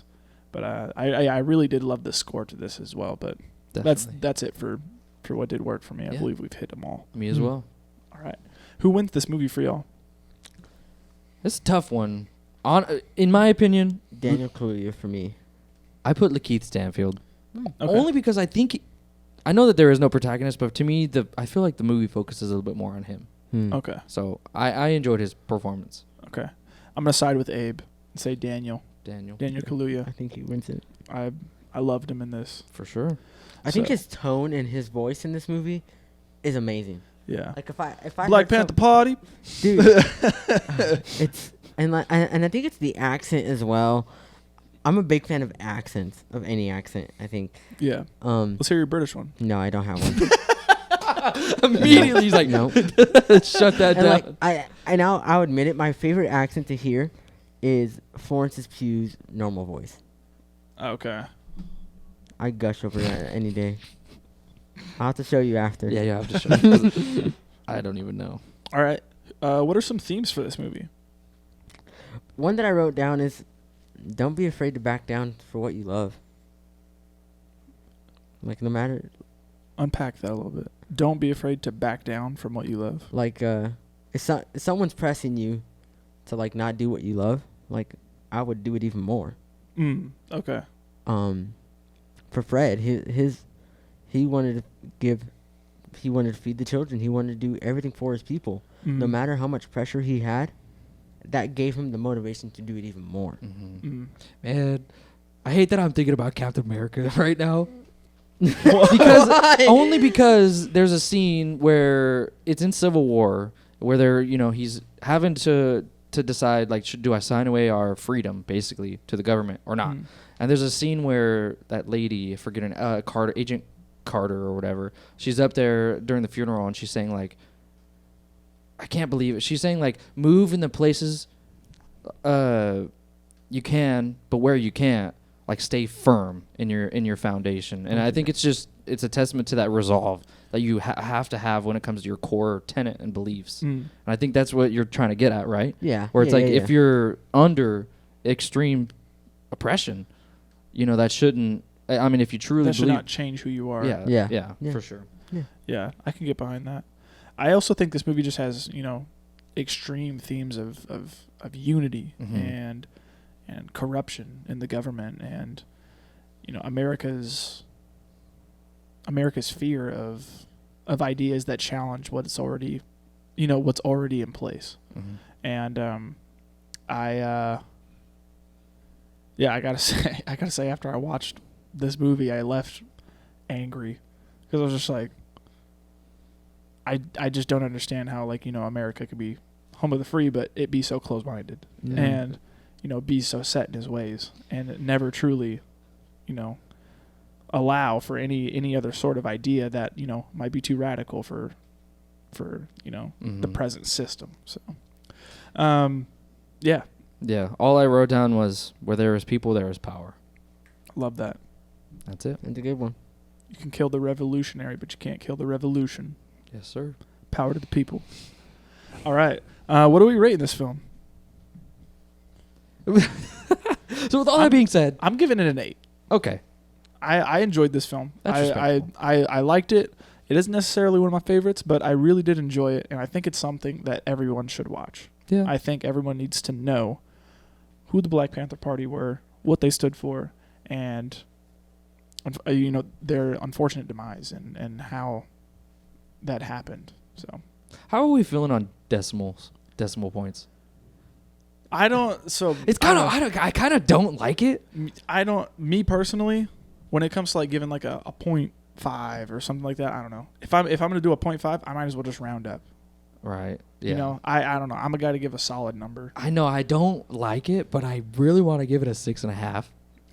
But I really did love the score to this as well. But Definitely. that's it for what did work for me. I Yeah. believe we've hit them all. Me as well. All right, who wins this movie for y'all? It's a tough one. In my opinion, Daniel Kaluuya for me. I put Lakeith Stanfield. Okay. Only because I think I know that there is no protagonist, but to me, I feel like the movie focuses a little bit more on him. Okay. So I enjoyed his performance. Okay. I'm gonna side with Abe and say Daniel Daniel Kaluuya. I think he wins it. I loved him in this. for sure. I think So- his tone and his voice in this movie is amazing. Yeah. Like if I Black heard Panther Party. dude, it's and I think it's the accent as well. I'm a big fan of accents, of any accent. I think. Yeah. Let's hear your British one. No, I don't have one. Immediately, he's like, No. shut that And down. like I'll admit it. My favorite accent to hear is Florence Pugh's normal voice. Okay. I gush over that any day. I'll have to show you after. Yeah, you have to show me. I don't even know. All right. What are some themes for this movie? One that I wrote down is, don't be afraid to back down for what you love. Like no matter, Unpack that a little bit. Don't be afraid to back down from what you love. like if someone's pressing you to like not do what you love, like I would do it even more. Okay. For Fred, he wanted to feed the children. He wanted to do everything for his people. No matter how much pressure he had, that gave him the motivation to do it even more. Man, I hate that I'm thinking about Captain America right now. because there's a scene where it's in Civil War where he's having to decide like do I sign away our freedom basically to the government or not. And there's a scene where that lady, forgetting Agent Carter or whatever, she's up there during the funeral and she's saying like, I can't believe it. She's saying like, move in the places you can, but where you can't, like stay firm in your foundation. And I think it's a testament to that resolve that you have to have when it comes to your core tenet and beliefs. And I think that's what you're trying to get at, right? Yeah. Where it's yeah. if you're under extreme oppression, that shouldn't. I mean, if you truly that should believe, not change who you are. Yeah. for sure. Yeah, I can get behind that. I also think this movie just has, extreme themes of unity and corruption in the government and, America's fear of ideas that challenge what's already in place. And I gotta say after I watched this movie, I left angry because I was just like, I just don't understand how America could be home of the free, but it be so close-minded and, be so set in his ways and never truly, allow for any other sort of idea that, might be too radical for the present system. So, yeah. Yeah. All I wrote down was, where there is people, there is power. Love that. That's it. That's a good one. You can kill the revolutionary, but you can't kill the revolution. Yes, sir. Power to the people. All right. What do we rate in this film? So with all that being said, I'm giving it an 8. Okay. I enjoyed this film. That's I liked it. It isn't necessarily one of my favorites, but I really did enjoy it, and I think it's something that everyone should watch. Yeah. I think everyone needs to know who the Black Panther Party were, what they stood for, and their unfortunate demise and how that happened. So, how are we feeling on decimal points? I don't. So it's kind of. I kind of don't like it. I don't. Me personally, when it comes to like giving like a 0.5 or something like that, I don't know. If I'm gonna do a 0.5, I might as well just round up. Right. Yeah. I don't know. I'm a guy to give a solid number. I know I don't like it, but I really want to give it a 6.5.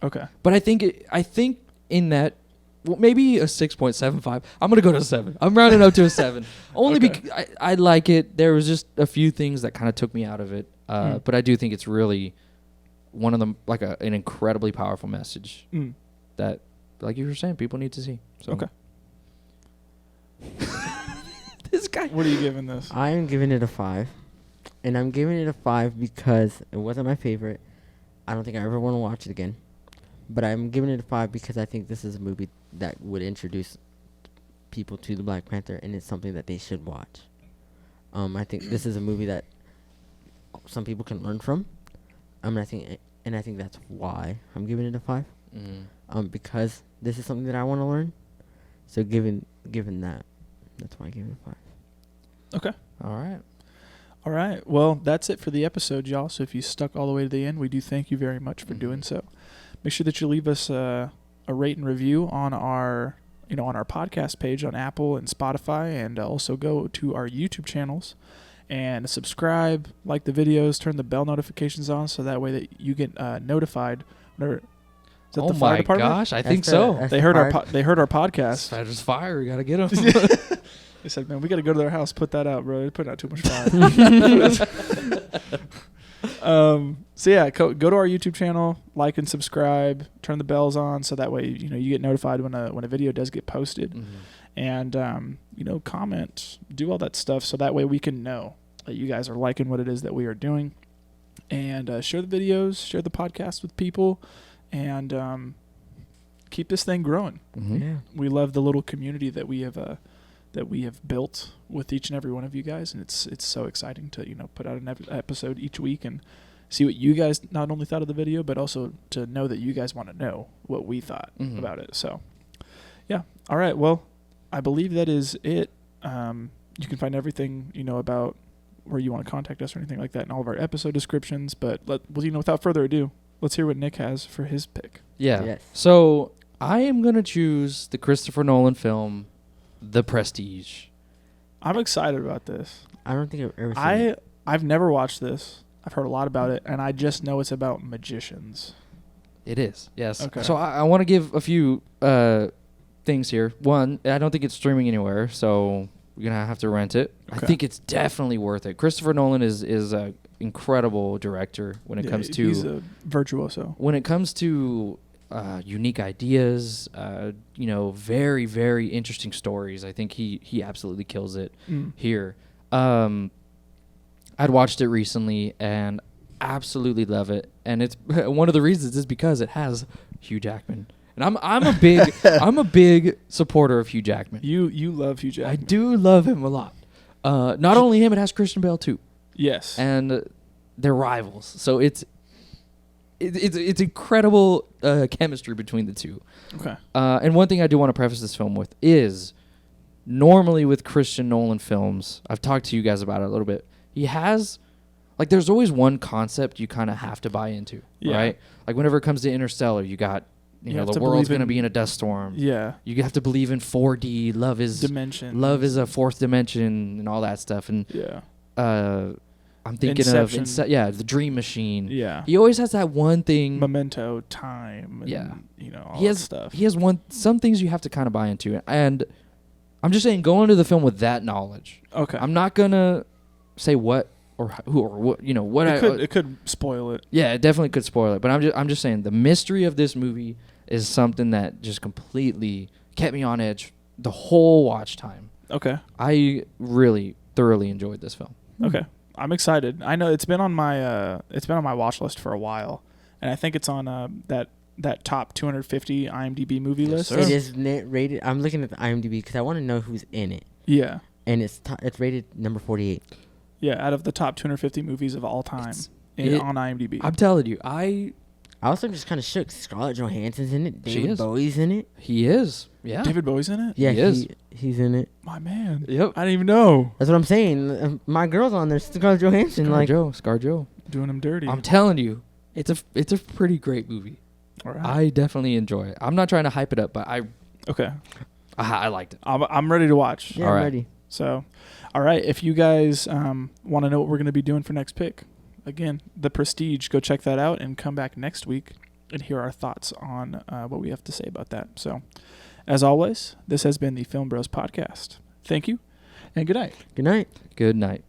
Okay. But I think in that, well, maybe a 6.75. I'm gonna go to a 7. I'm rounding up to a 7. Only because I like it. There was just a few things that kind of took me out of it. But I do think it's really one of them, like an incredibly powerful message that, like you were saying, people need to see. So. Okay. This guy. What are you giving this? I am giving it a 5. And I'm giving it a 5 because it wasn't my favorite. I don't think I ever want to watch it again. But I'm giving it a 5 because I think this is a movie that would introduce people to the Black Panther, and it's something that they should watch. I think this is a movie that some people can learn from. I think that's why I'm giving it a 5. Because this is something that I want to learn. So given that, that's why I give it a 5. Okay. All right. Well, that's it for the episode, y'all. So if you stuck all the way to the end, we do thank you very much for doing so. Make sure that you leave us a rate and review on our podcast page on Apple and Spotify, and also go to our YouTube channels and subscribe, like the videos, turn the bell notifications on so that way that you get notified. Is that the fire department? Gosh, I think so. They heard our podcast. There's fire. We gotta get them. They said, "Man, we gotta go to their house. Put that out, bro. They're putting out too much fire." So yeah, go to our YouTube channel, like and subscribe, turn the bells on so that way you get notified when a video does get posted, and comment, do all that stuff so that way we can know that you guys are liking what it is that we are doing, and share the videos, share the podcast with people, and keep this thing growing. Yeah, we love the little community that we have built with each and every one of you guys, and it's so exciting to put out an episode each week and see what you guys not only thought of the video, but also to know that you guys want to know what we thought about it. So yeah, all right, well, I believe that is it. You can find everything about where you want to contact us or anything like that in all of our episode descriptions, but without further ado, let's hear what Nick has for his pick. Yes. So I am gonna choose the Christopher Nolan film The Prestige. I'm excited about this. I don't think I've ever seen it. I've never watched this. I've heard a lot about it, and I just know it's about magicians. It is, yes. Okay. So I want to give a few things here. One, I don't think it's streaming anywhere, so we're going to have to rent it. Okay. I think it's definitely worth it. Christopher Nolan is an incredible director when it comes to... He's a virtuoso. When it comes to... unique ideas, very, very interesting stories. I think he absolutely kills it here. I'd watched it recently and absolutely love it. And it's one of the reasons is because it has Hugh Jackman. And I'm a big supporter of Hugh Jackman. You love Hugh Jackman. I do love him a lot. Not only him, it has Christian Bale too. Yes. And they're rivals. So it's incredible chemistry between the two. Okay. And one thing I do want to preface this film with is normally with Christian Nolan films, I've talked to you guys about it a little bit. He has, there's always one concept you kind of have to buy into, right? Like whenever it comes to Interstellar, you got, the world's going to be in a dust storm. Yeah. You have to believe in 4D. Love is dimension. Love is a fourth dimension and all that stuff. And I'm thinking Inception. of The Dream Machine. Yeah. He always has that one thing. Memento, Time. And, Yeah. All that stuff. He has some things you have to kind of buy into. And I'm just saying, go into the film with that knowledge. Okay. I'm not going to say what or who or what, what it could spoil it. Yeah, it definitely could spoil it. But I'm just saying, the mystery of this movie is something that just completely kept me on edge the whole watch time. Okay. I really thoroughly enjoyed this film. Okay. I'm excited. I know it's been on my watch list for a while, and I think it's on that top 250 IMDb movie list. Sir. It is rated. I'm looking at the IMDb because I want to know who's in it. Yeah. And it's rated number 48. Yeah, out of the top 250 movies of all time on IMDb. I'm telling you, I also just kind of shook. Scarlett Johansson's in it. She David is. Bowie's in it. He is. Yeah. David Bowie's in it? Yeah, He is. He's in it. My man. Yep. I didn't even know. That's what I'm saying. My girl's on there. Scarlett Johansson. Scar Joe. Doing him dirty. I'm telling you, it's a pretty great movie. All right. I definitely enjoy it. I'm not trying to hype it up, but I liked it. I'm ready to watch. Yeah, All I'm right. ready. So, all right. If you guys want to know what we're going to be doing for next pick, again, The Prestige, go check that out and come back next week and hear our thoughts on what we have to say about that. So, as always, this has been the Film Bros Podcast. Thank you, and good night. Good night. Good night.